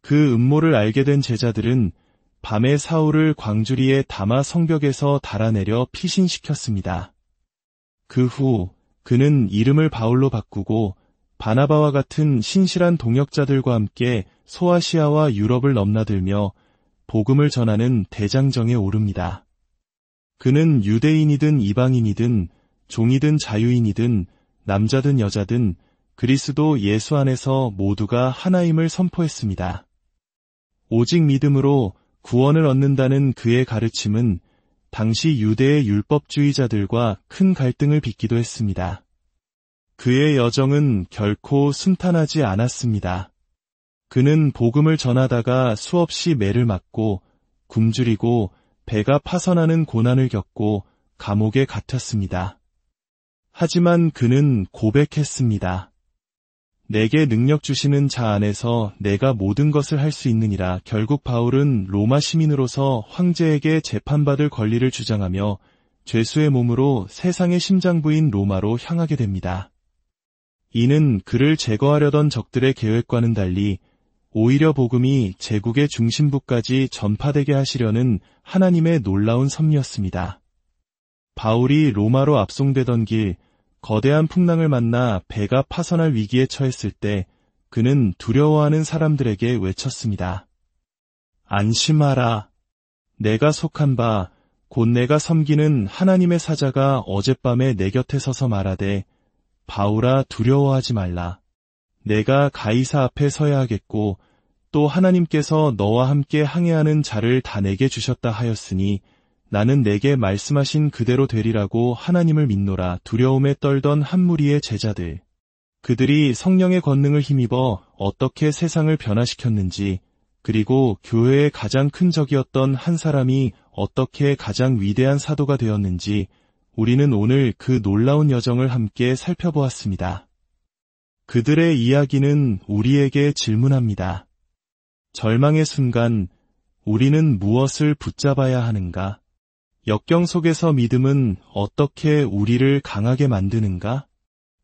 그 음모를 알게 된 제자들은 밤에 사울을 광주리의 다마 성벽에서 달아내려 피신시켰습니다. 그 후 그는 이름을 바울로 바꾸고 바나바와 같은 신실한 동역자들과 함께 소아시아와 유럽을 넘나들며 복음을 전하는 대장정에 오릅니다. 그는 유대인이든 이방인이든 종이든 자유인이든 남자든 여자든 그리스도 예수 안에서 모두가 하나임을 선포했습니다. 오직 믿음으로 구원을 얻는다는 그의 가르침은 당시 유대의 율법주의자들과 큰 갈등을 빚기도 했습니다. 그의 여정은 결코 순탄하지 않았습니다. 그는 복음을 전하다가 수없이 매를 맞고 굶주리고 배가 파선하는 고난을 겪고 감옥에 갇혔습니다. 하지만 그는 고백했습니다. 내게 능력 주시는 자 안에서 내가 모든 것을 할 수 있느니라. 결국 바울은 로마 시민으로서 황제에게 재판받을 권리를 주장하며 죄수의 몸으로 세상의 심장부인 로마로 향하게 됩니다. 이는 그를 제거하려던 적들의 계획과는 달리 오히려 복음이 제국의 중심부까지 전파되게 하시려는 하나님의 놀라운 섭리였습니다. 바울이 로마로 압송되던 길 거대한 풍랑을 만나 배가 파선할 위기에 처했을 때 그는 두려워하는 사람들에게 외쳤습니다. 안심하라. 내가 속한 바 곧 내가 섬기는 하나님의 사자가 어젯밤에 내 곁에 서서 말하되 바울아 두려워하지 말라. 내가 가이사 앞에 서야 하겠고 또 하나님께서 너와 함께 항해하는 자를 다 내게 주셨다 하였으니 나는 내게 말씀하신 그대로 되리라고 하나님을 믿노라. 두려움에 떨던 한 무리의 제자들. 그들이 성령의 권능을 힘입어 어떻게 세상을 변화시켰는지 그리고 교회의 가장 큰 적이었던 한 사람이 어떻게 가장 위대한 사도가 되었는지 우리는 오늘 그 놀라운 여정을 함께 살펴보았습니다. 그들의 이야기는 우리에게 질문합니다. 절망의 순간 우리는 무엇을 붙잡아야 하는가? 역경 속에서 믿음은 어떻게 우리를 강하게 만드는가?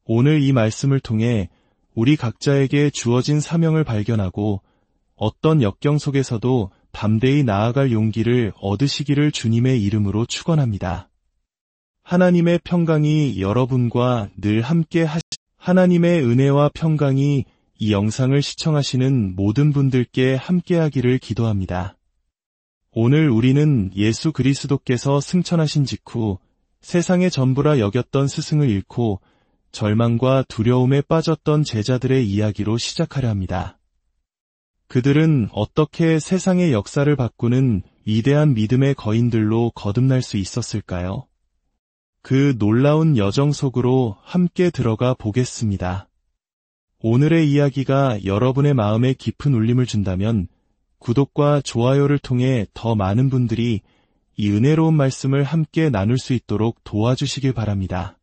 오늘 이 말씀을 통해 우리 각자에게 주어진 사명을 발견하고 어떤 역경 속에서도 담대히 나아갈 용기를 얻으시기를 주님의 이름으로 축원합니다. 하나님의 평강이 여러분과 늘 함께 하나님의 은혜와 평강이 이 영상을 시청하시는 모든 분들께 함께하기를 기도합니다. 오늘 우리는 예수 그리스도께서 승천하신 직후 세상의 전부라 여겼던 스승을 잃고 절망과 두려움에 빠졌던 제자들의 이야기로 시작하려 합니다. 그들은 어떻게 세상의 역사를 바꾸는 위대한 믿음의 거인들로 거듭날 수 있었을까요? 그 놀라운 여정 속으로 함께 들어가 보겠습니다. 오늘의 이야기가 여러분의 마음에 깊은 울림을 준다면 구독과 좋아요를 통해 더 많은 분들이 이 은혜로운 말씀을 함께 나눌 수 있도록 도와주시길 바랍니다.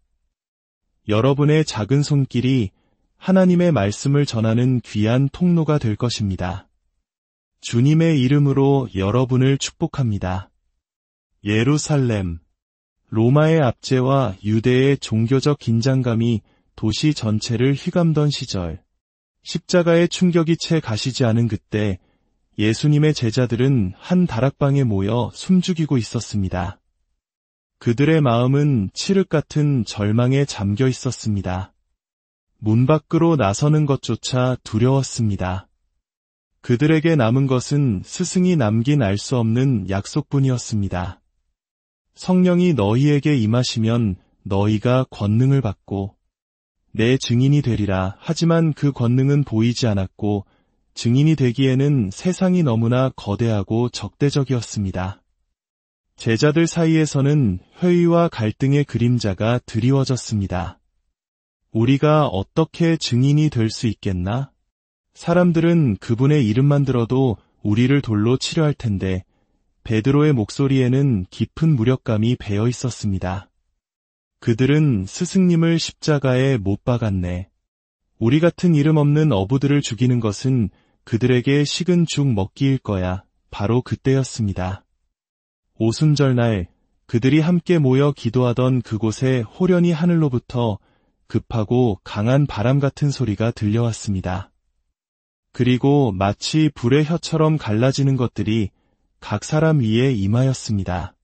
여러분의 작은 손길이 하나님의 말씀을 전하는 귀한 통로가 될 것입니다. 주님의 이름으로 여러분을 축복합니다. 예루살렘, 로마의 압제와 유대의 종교적 긴장감이 도시 전체를 휘감던 시절, 십자가의 충격이 채 가시지 않은 그때 예수님의 제자들은 한 다락방에 모여 숨죽이고 있었습니다. 그들의 마음은 칠흑 같은 절망에 잠겨 있었습니다. 문 밖으로 나서는 것조차 두려웠습니다. 그들에게 남은 것은 스승이 남긴 알 수 없는 약속뿐이었습니다. 성령이 너희에게 임하시면 너희가 권능을 받고 내 증인이 되리라. 하지만 그 권능은 보이지 않았고 증인이 되기에는 세상이 너무나 거대하고 적대적이었습니다. 제자들 사이에서는 회의와 갈등의 그림자가 드리워졌습니다. 우리가 어떻게 증인이 될 수 있겠나? 사람들은 그분의 이름만 들어도 우리를 돌로 치려 할 텐데 베드로의 목소리에는 깊은 무력감이 배어 있었습니다. 그들은 스승님을 십자가에 못 박았네. 우리 같은 이름 없는 어부들을 죽이는 것은 그들에게 식은 죽 먹기일 거야. 바로 그때였습니다. 오순절날 그들이 함께 모여 기도하던 그곳에 호련히 하늘로부터 급하고 강한 바람 같은 소리가 들려왔습니다. 그리고 마치 불의 혀처럼 갈라지는 것들이 각 사람 위에 임하였습니다.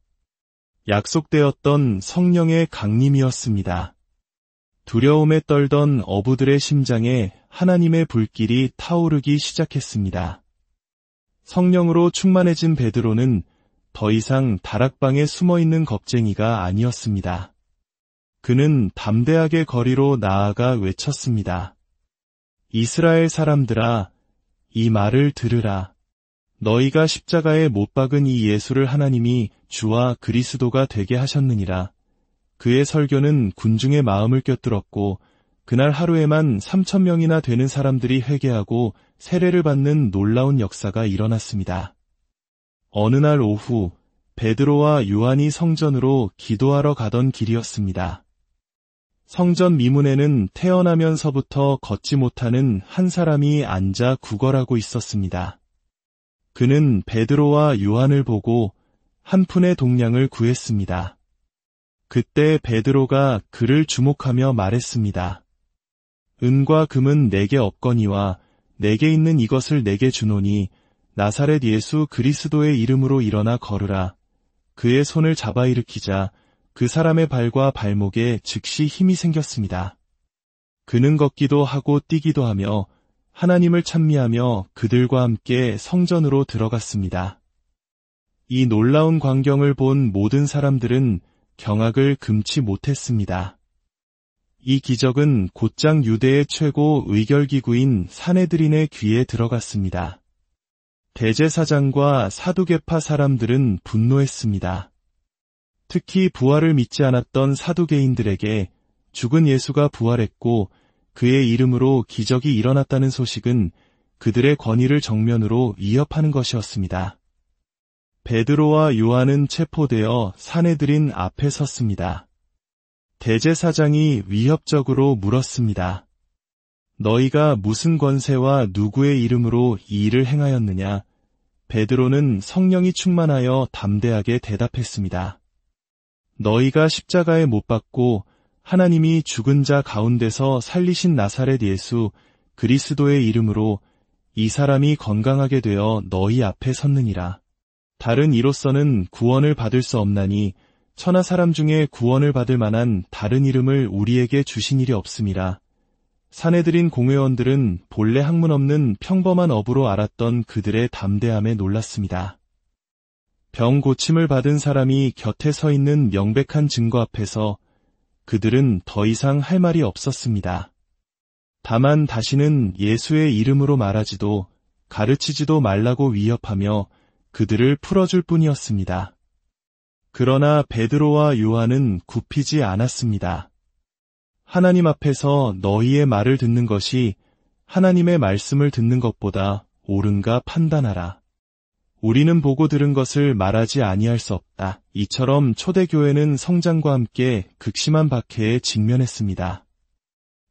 약속되었던 성령의 강림이었습니다. 두려움에 떨던 어부들의 심장에 하나님의 불길이 타오르기 시작했습니다. 성령으로 충만해진 베드로는 더 이상 다락방에 숨어있는 겁쟁이가 아니었습니다. 그는 담대하게 거리로 나아가 외쳤습니다. 이스라엘 사람들아, 이 말을 들으라. 너희가 십자가에 못 박은 이 예수를 하나님이 주와 그리스도가 되게 하셨느니라. 그의 설교는 군중의 마음을 꿰뚫었고 그날 하루에만 3,000명이나 되는 사람들이 회개하고 세례를 받는 놀라운 역사가 일어났습니다. 어느 날 오후 베드로와 요한이 성전으로 기도하러 가던 길이었습니다. 성전 미문에는 태어나면서부터 걷지 못하는 한 사람이 앉아 구걸하고 있었습니다. 그는 베드로와 요한을 보고 한 푼의 동량을 구했습니다. 그때 베드로가 그를 주목하며 말했습니다. 은과 금은 내게 없거니와 내게 있는 이것을 내게 주노니 나사렛 예수 그리스도의 이름으로 일어나 걸으라. 그의 손을 잡아 일으키자 그 사람의 발과 발목에 즉시 힘이 생겼습니다. 그는 걷기도 하고 뛰기도 하며 하나님을 찬미하며 그들과 함께 성전으로 들어갔습니다. 이 놀라운 광경을 본 모든 사람들은 경악을 금치 못했습니다. 이 기적은 곧장 유대의 최고 의결기구인 사네드린의 귀에 들어갔습니다. 대제사장과 사두개파 사람들은 분노했습니다. 특히 부활을 믿지 않았던 사두개인들에게 죽은 예수가 부활했고 그의 이름으로 기적이 일어났다는 소식은 그들의 권위를 정면으로 위협하는 것이었습니다. 베드로와 요한은 체포되어 사내들인 앞에 섰습니다. 대제사장이 위협적으로 물었습니다. 너희가 무슨 권세와 누구의 이름으로 이 일을 행하였느냐? 베드로는 성령이 충만하여 담대하게 대답했습니다. 너희가 십자가에 못 박고 하나님이 죽은 자 가운데서 살리신 나사렛 예수 그리스도의 이름으로 이 사람이 건강하게 되어 너희 앞에 섰느니라. 다른 이로서는 구원을 받을 수 없나니 천하 사람 중에 구원을 받을 만한 다른 이름을 우리에게 주신 일이 없음이라. 사내들인 공회원들은 본래 학문 없는 평범한 어부로 알았던 그들의 담대함에 놀랐습니다. 병 고침을 받은 사람이 곁에 서 있는 명백한 증거 앞에서 그들은 더 이상 할 말이 없었습니다. 다만 다시는 예수의 이름으로 말하지도 가르치지도 말라고 위협하며 그들을 풀어줄 뿐이었습니다. 그러나 베드로와 요한은 굽히지 않았습니다. 하나님 앞에서 너희의 말을 듣는 것이 하나님의 말씀을 듣는 것보다 옳은가 판단하라. 우리는 보고 들은 것을 말하지 아니할 수 없다. 이처럼 초대교회는 성장과 함께 극심한 박해에 직면했습니다.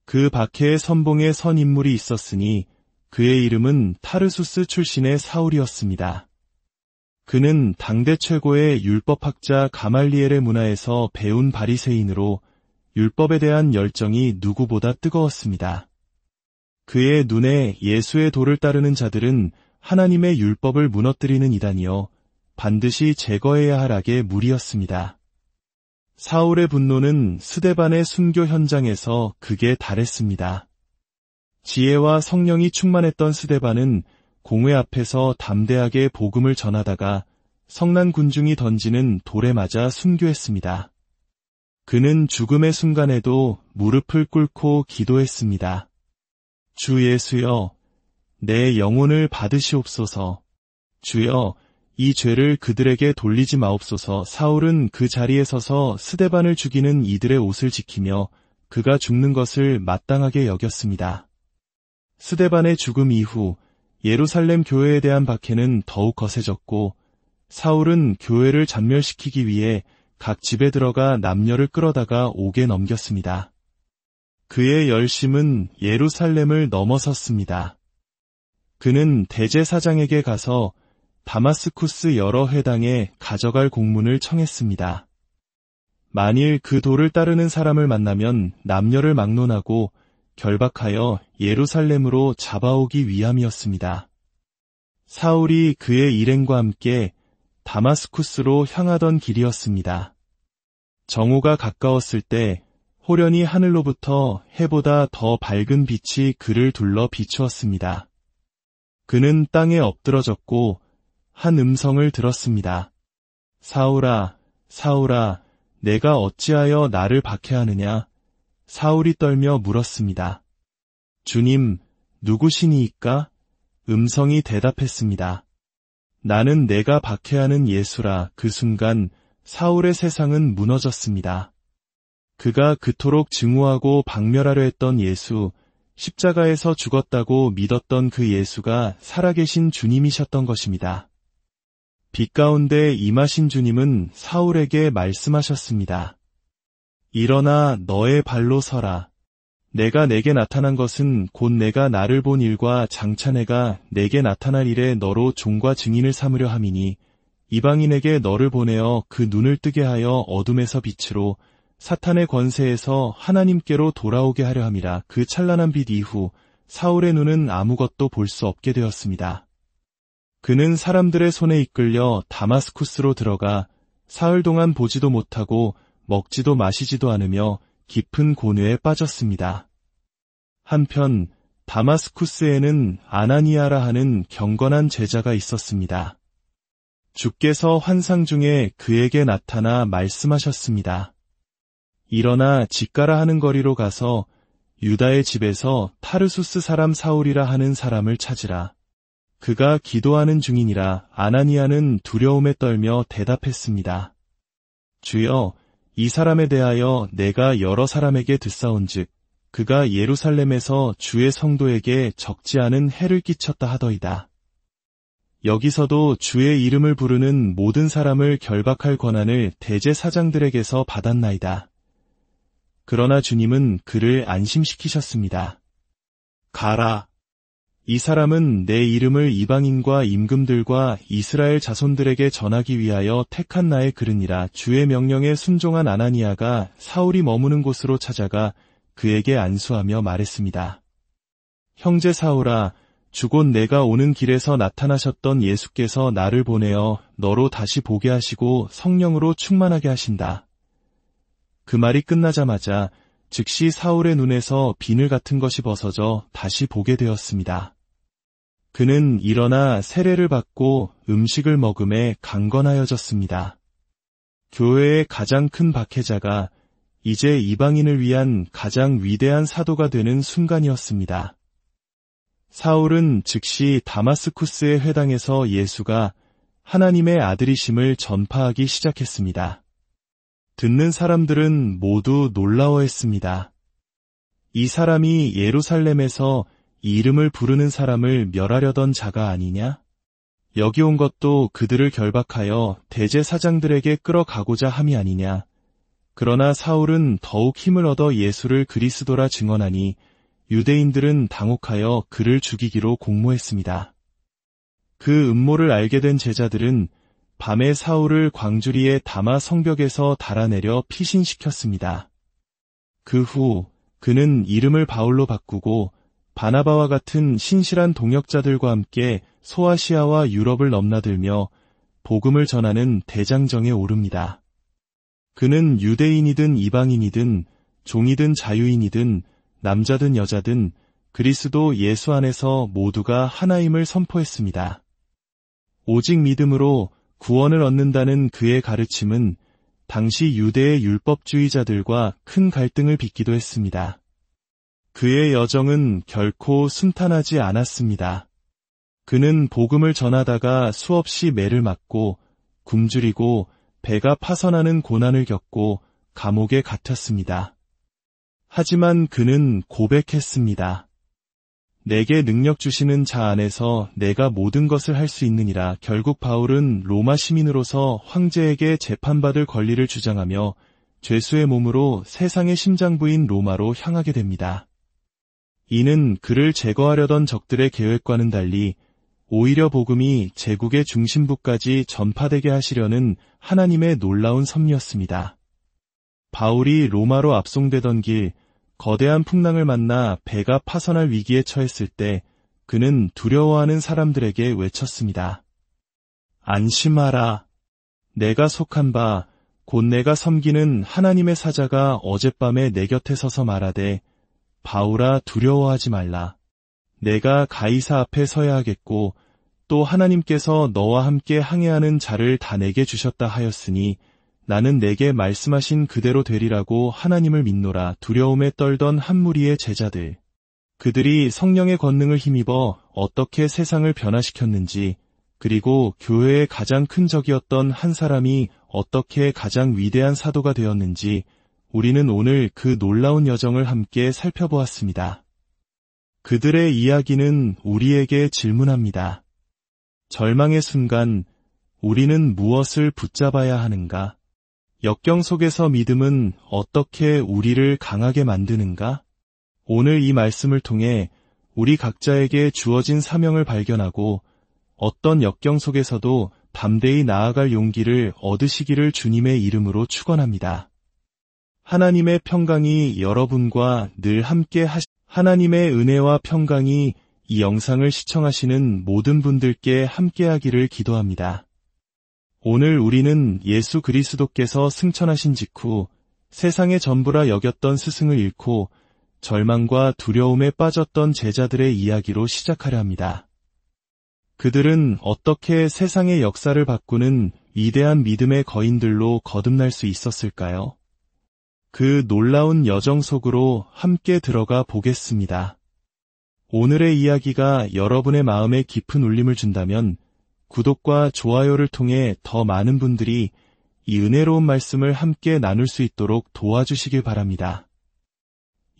그 박해의 선봉에 선 인물이 있었으니 그의 이름은 타르수스 출신의 사울이었습니다. 그는 당대 최고의 율법학자 가말리엘의 문화에서 배운 바리새인으로 율법에 대한 열정이 누구보다 뜨거웠습니다. 그의 눈에 예수의 도를 따르는 자들은 하나님의 율법을 무너뜨리는 이단이요 반드시 제거해야 할 악의 무리였습니다. 사울의 분노는 스데반의 순교 현장에서 극에 달했습니다. 지혜와 성령이 충만했던 스데반은 공회 앞에서 담대하게 복음을 전하다가 성난 군중이 던지는 돌에 맞아 순교했습니다. 그는 죽음의 순간에도 무릎을 꿇고 기도했습니다. 주 예수여, 내 영혼을 받으시옵소서. 주여, 이 죄를 그들에게 돌리지 마옵소서. 사울은 그 자리에 서서 스데반을 죽이는 이들의 옷을 지키며 그가 죽는 것을 마땅하게 여겼습니다. 스데반의 죽음 이후 예루살렘 교회에 대한 박해는 더욱 거세졌고 사울은 교회를 잔멸시키기 위해 각 집에 들어가 남녀를 끌어다가 옥에 넘겼습니다. 그의 열심은 예루살렘을 넘어섰습니다. 그는 대제사장에게 가서 다마스쿠스 여러 회당에 가져갈 공문을 청했습니다. 만일 그 도를 따르는 사람을 만나면 남녀를 막론하고 결박하여 예루살렘으로 잡아오기 위함이었습니다. 사울이 그의 일행과 함께 다마스쿠스로 향하던 길이었습니다. 정오가 가까웠을 때 호련히 하늘로부터 해보다 더 밝은 빛이 그를 둘러 비추었습니다. 그는 땅에 엎드러졌고 한 음성을 들었습니다. 사울아, 사울아, 내가 어찌하여 나를 박해하느냐? 사울이 떨며 물었습니다. 주님, 누구시니이까? 음성이 대답했습니다. 나는 내가 박해하는 예수라. 그 순간 사울의 세상은 무너졌습니다. 그가 그토록 증오하고 박멸하려 했던 예수, 십자가에서 죽었다고 믿었던 그 예수가 살아계신 주님이셨던 것입니다. 빛 가운데 임하신 주님은 사울에게 말씀하셨습니다. 일어나 너의 발로 서라. 내가 내게 나타난 것은 곧 내가 나를 본 일과 장차 내가 내게 나타날 일에 너로 종과 증인을 삼으려 함이니 이방인에게 너를 보내어 그 눈을 뜨게 하여 어둠에서 빛으로 사탄의 권세에서 하나님께로 돌아오게 하려 함이라. 그 찬란한 빛 이후 사울의 눈은 아무것도 볼 수 없게 되었습니다. 그는 사람들의 손에 이끌려 다마스쿠스로 들어가 사흘 동안 보지도 못하고 먹지도 마시지도 않으며 깊은 곤회에 빠졌습니다. 한편 다마스쿠스에는 아나니아라 하는 경건한 제자가 있었습니다. 주께서 환상 중에 그에게 나타나 말씀하셨습니다. 일어나 집가라 하는 거리로 가서 유다의 집에서 타르수스 사람 사울이라 하는 사람을 찾으라. 그가 기도하는 중이니라. 아나니아는 두려움에 떨며 대답했습니다. 주여, 이 사람에 대하여 내가 여러 사람에게 듣사온즉 그가 예루살렘에서 주의 성도에게 적지 않은 해를 끼쳤다 하더이다. 여기서도 주의 이름을 부르는 모든 사람을 결박할 권한을 대제사장들에게서 받았나이다. 그러나 주님은 그를 안심시키셨습니다. 가라. 이 사람은 내 이름을 이방인과 임금들과 이스라엘 자손들에게 전하기 위하여 택한 나의 그르니라. 주의 명령에 순종한 아나니아가 사울이 머무는 곳으로 찾아가 그에게 안수하며 말했습니다. 형제 사울아, 주곧 내가 오는 길에서 나타나셨던 예수께서 나를 보내어 너로 다시 보게 하시고 성령으로 충만하게 하신다. 그 말이 끝나자마자 즉시 사울의 눈에서 비늘 같은 것이 벗어져 다시 보게 되었습니다. 그는 일어나 세례를 받고 음식을 먹음에 강건하여졌습니다. 교회의 가장 큰 박해자가 이제 이방인을 위한 가장 위대한 사도가 되는 순간이었습니다. 사울은 즉시 다마스쿠스의 회당에서 예수가 하나님의 아들이심을 전파하기 시작했습니다. 듣는 사람들은 모두 놀라워했습니다. 이 사람이 예루살렘에서 이 이름을 부르는 사람을 멸하려던 자가 아니냐? 여기 온 것도 그들을 결박하여 대제사장들에게 끌어가고자 함이 아니냐? 그러나 사울은 더욱 힘을 얻어 예수를 그리스도라 증언하니 유대인들은 당혹하여 그를 죽이기로 공모했습니다. 그 음모를 알게 된 제자들은 밤에 사울을 광주리의 다마 성벽에서 달아내려 피신시켰습니다. 그 후 그는 이름을 바울로 바꾸고 바나바와 같은 신실한 동역자들과 함께 소아시아와 유럽을 넘나들며 복음을 전하는 대장정에 오릅니다. 그는 유대인이든 이방인이든 종이든 자유인이든 남자든 여자든 그리스도 예수 안에서 모두가 하나임을 선포했습니다. 오직 믿음으로 구원을 얻는다는 그의 가르침은 당시 유대의 율법주의자들과 큰 갈등을 빚기도 했습니다. 그의 여정은 결코 순탄하지 않았습니다. 그는 복음을 전하다가 수없이 매를 맞고 굶주리고 배가 파선하는 고난을 겪고 감옥에 갇혔습니다. 하지만 그는 고백했습니다. 내게 능력 주시는 자 안에서 내가 모든 것을 할 수 있느니라. 결국 바울은 로마 시민으로서 황제에게 재판받을 권리를 주장하며 죄수의 몸으로 세상의 심장부인 로마로 향하게 됩니다. 이는 그를 제거하려던 적들의 계획과는 달리 오히려 복음이 제국의 중심부까지 전파되게 하시려는 하나님의 놀라운 섭리였습니다. 바울이 로마로 압송되던 길 거대한 풍랑을 만나 배가 파선할 위기에 처했을 때 그는 두려워하는 사람들에게 외쳤습니다. 안심하라. 내가 속한 바 곧 내가 섬기는 하나님의 사자가 어젯밤에 내 곁에 서서 말하되 바울아 두려워하지 말라. 내가 가이사 앞에 서야 하겠고 또 하나님께서 너와 함께 항해하는 자를 다 내게 주셨다 하였으니 나는 내게 말씀하신 그대로 되리라고 하나님을 믿노라. 두려움에 떨던 한 무리의 제자들. 그들이 성령의 권능을 힘입어 어떻게 세상을 변화시켰는지, 그리고 교회의 가장 큰 적이었던 한 사람이 어떻게 가장 위대한 사도가 되었는지 우리는 오늘 그 놀라운 여정을 함께 살펴보았습니다. 그들의 이야기는 우리에게 질문합니다. 절망의 순간 우리는 무엇을 붙잡아야 하는가? 역경 속에서 믿음은 어떻게 우리를 강하게 만드는가? 오늘 이 말씀을 통해 우리 각자에게 주어진 사명을 발견하고 어떤 역경 속에서도 담대히 나아갈 용기를 얻으시기를 주님의 이름으로 축원합니다. 하나님의 평강이 여러분과 늘 함께 하나님의 은혜와 평강이 이 영상을 시청하시는 모든 분들께 함께하기를 기도합니다. 오늘 우리는 예수 그리스도께서 승천하신 직후 세상의 전부라 여겼던 스승을 잃고 절망과 두려움에 빠졌던 제자들의 이야기로 시작하려 합니다. 그들은 어떻게 세상의 역사를 바꾸는 위대한 믿음의 거인들로 거듭날 수 있었을까요? 그 놀라운 여정 속으로 함께 들어가 보겠습니다. 오늘의 이야기가 여러분의 마음에 깊은 울림을 준다면 구독과 좋아요를 통해 더 많은 분들이 이 은혜로운 말씀을 함께 나눌 수 있도록 도와주시길 바랍니다.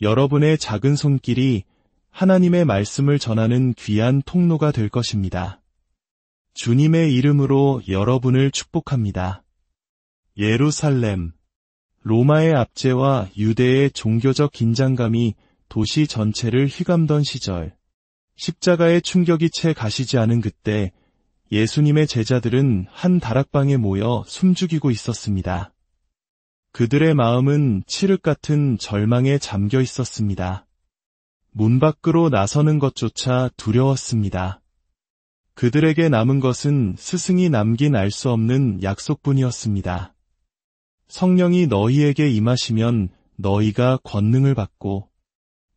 여러분의 작은 손길이 하나님의 말씀을 전하는 귀한 통로가 될 것입니다. 주님의 이름으로 여러분을 축복합니다. 예루살렘. 로마의 압제와 유대의 종교적 긴장감이 도시 전체를 휘감던 시절, 십자가의 충격이 채 가시지 않은 그때 예수님의 제자들은 한 다락방에 모여 숨죽이고 있었습니다. 그들의 마음은 칠흑 같은 절망에 잠겨 있었습니다. 문 밖으로 나서는 것조차 두려웠습니다. 그들에게 남은 것은 스승이 남긴 알 수 없는 약속뿐이었습니다. 성령이 너희에게 임하시면 너희가 권능을 받고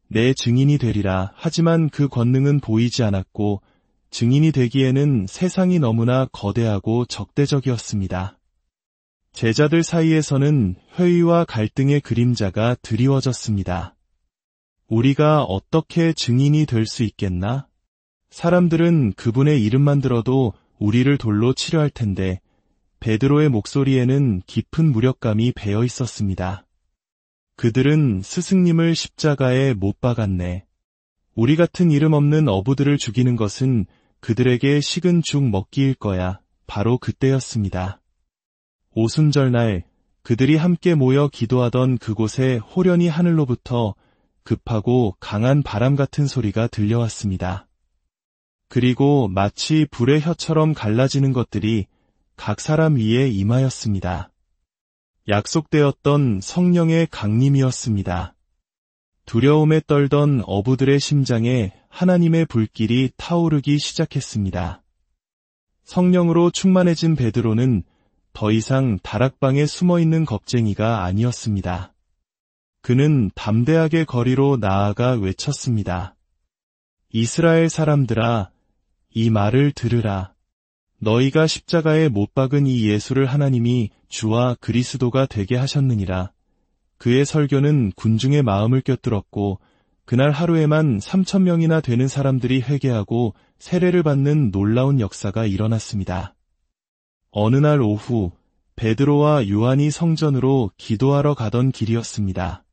내 증인이 되리라. 하지만 그 권능은 보이지 않았고 증인이 되기에는 세상이 너무나 거대하고 적대적이었습니다. 제자들 사이에서는 회의와 갈등의 그림자가 드리워졌습니다. 우리가 어떻게 증인이 될 수 있겠나? 사람들은 그분의 이름만 들어도 우리를 돌로 치려할 텐데 베드로의 목소리에는 깊은 무력감이 배어 있었습니다. 그들은 스승님을 십자가에 못 박았네. 우리 같은 이름 없는 어부들을 죽이는 것은 그들에게 식은 죽 먹기일 거야. 바로 그때였습니다. 오순절날 그들이 함께 모여 기도하던 그곳에 호련히 하늘로부터 급하고 강한 바람 같은 소리가 들려왔습니다. 그리고 마치 불의 혀처럼 갈라지는 것들이 각 사람 위에 임하였습니다. 약속되었던 성령의 강림이었습니다. 두려움에 떨던 어부들의 심장에 하나님의 불길이 타오르기 시작했습니다. 성령으로 충만해진 베드로는 더 이상 다락방에 숨어있는 겁쟁이가 아니었습니다. 그는 담대하게 거리로 나아가 외쳤습니다. 이스라엘 사람들아, 이 말을 들으라. 너희가 십자가에 못 박은 이 예수를 하나님이 주와 그리스도가 되게 하셨느니라. 그의 설교는 군중의 마음을 꿰뚫었고 그날 하루에만 3,000명이나 되는 사람들이 회개하고 세례를 받는 놀라운 역사가 일어났습니다. 어느 날 오후 베드로와 요한이 성전으로 기도하러 가던 길이었습니다.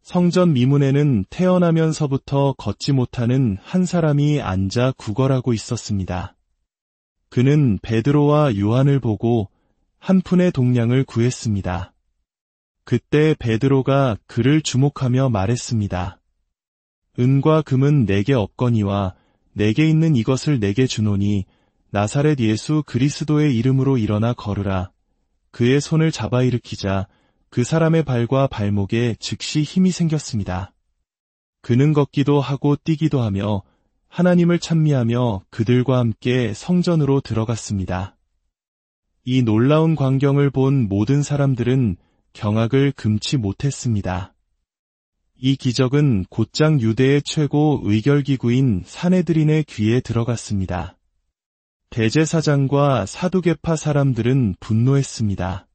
성전 미문에는 태어나면서부터 걷지 못하는 한 사람이 앉아 구걸하고 있었습니다. 그는 베드로와 요한을 보고 한 푼의 동량을 구했습니다. 그때 베드로가 그를 주목하며 말했습니다. 은과 금은 내게 없거니와 내게 있는 이것을 내게 주노니 나사렛 예수 그리스도의 이름으로 일어나 걸으라. 그의 손을 잡아 일으키자 그 사람의 발과 발목에 즉시 힘이 생겼습니다. 그는 걷기도 하고 뛰기도 하며 하나님을 찬미하며 그들과 함께 성전으로 들어갔습니다. 이 놀라운 광경을 본 모든 사람들은 경악을 금치 못했습니다. 이 기적은 곧장 유대의 최고 의결기구인 산헤드린의 귀에 들어갔습니다. 대제사장과 사두개파 사람들은 분노했습니다.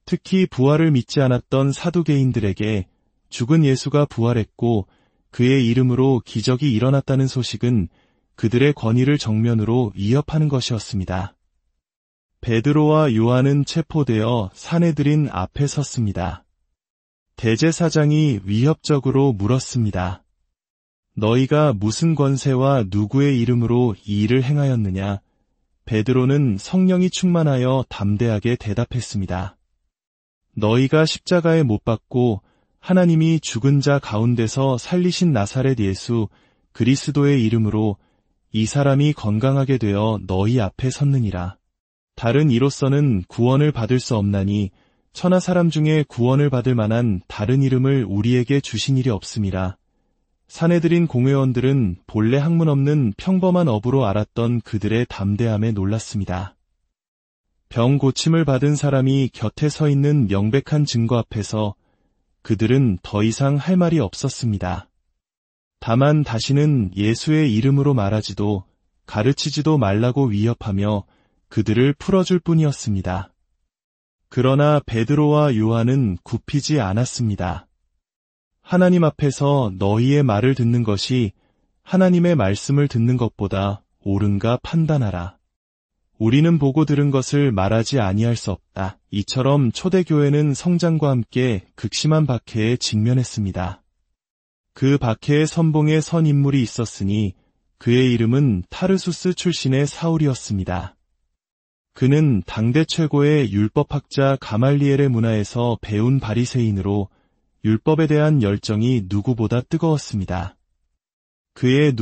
특히 부활을 믿지 않았던 사두개인들에게 죽은 예수가 부활했고 그의 이름으로 기적이 일어났다는 소식은 그들의 권위를 정면으로 위협하는 것이었습니다. 베드로와 요한은 체포되어 산헤드린 앞에 섰습니다. 대제사장이 위협적으로 물었습니다. 너희가 무슨 권세와 누구의 이름으로 이 일을 행하였느냐? 베드로는 성령이 충만하여 담대하게 대답했습니다. 너희가 십자가에 못 박고 하나님이 죽은 자 가운데서 살리신 나사렛 예수 그리스도의 이름으로 이 사람이 건강하게 되어 너희 앞에 섰느니라. 다른 이로서는 구원을 받을 수 없나니 천하 사람 중에 구원을 받을 만한 다른 이름을 우리에게 주신 일이 없음이라. 산헤드린 공회원들은 본래 학문 없는 평범한 어부로 알았던 그들의 담대함에 놀랐습니다. 병 고침을 받은 사람이 곁에 서 있는 명백한 증거 앞에서 그들은 더 이상 할 말이 없었습니다. 다만 다시는 예수의 이름으로 말하지도 가르치지도 말라고 위협하며 그들을 풀어줄 뿐이었습니다. 그러나 베드로와 요한은 굽히지 않았습니다. 하나님 앞에서 너희의 말을 듣는 것이 하나님의 말씀을 듣는 것보다 옳은가 판단하라. 우리는 보고 들은 것을 말하지 아니할 수 없다. 이처럼 초대교회는 성장과 함께 극심한 박해에 직면했습니다. 그 박해의 선봉에 선 인물이 있었으니 그의 이름은 타르수스 출신의 사울이었습니다. 그는 당대 최고의 율법학자 가말리엘의 문화에서 배운 바리새인으로 율법에 대한 열정이 누구보다 뜨거웠습니다. 그의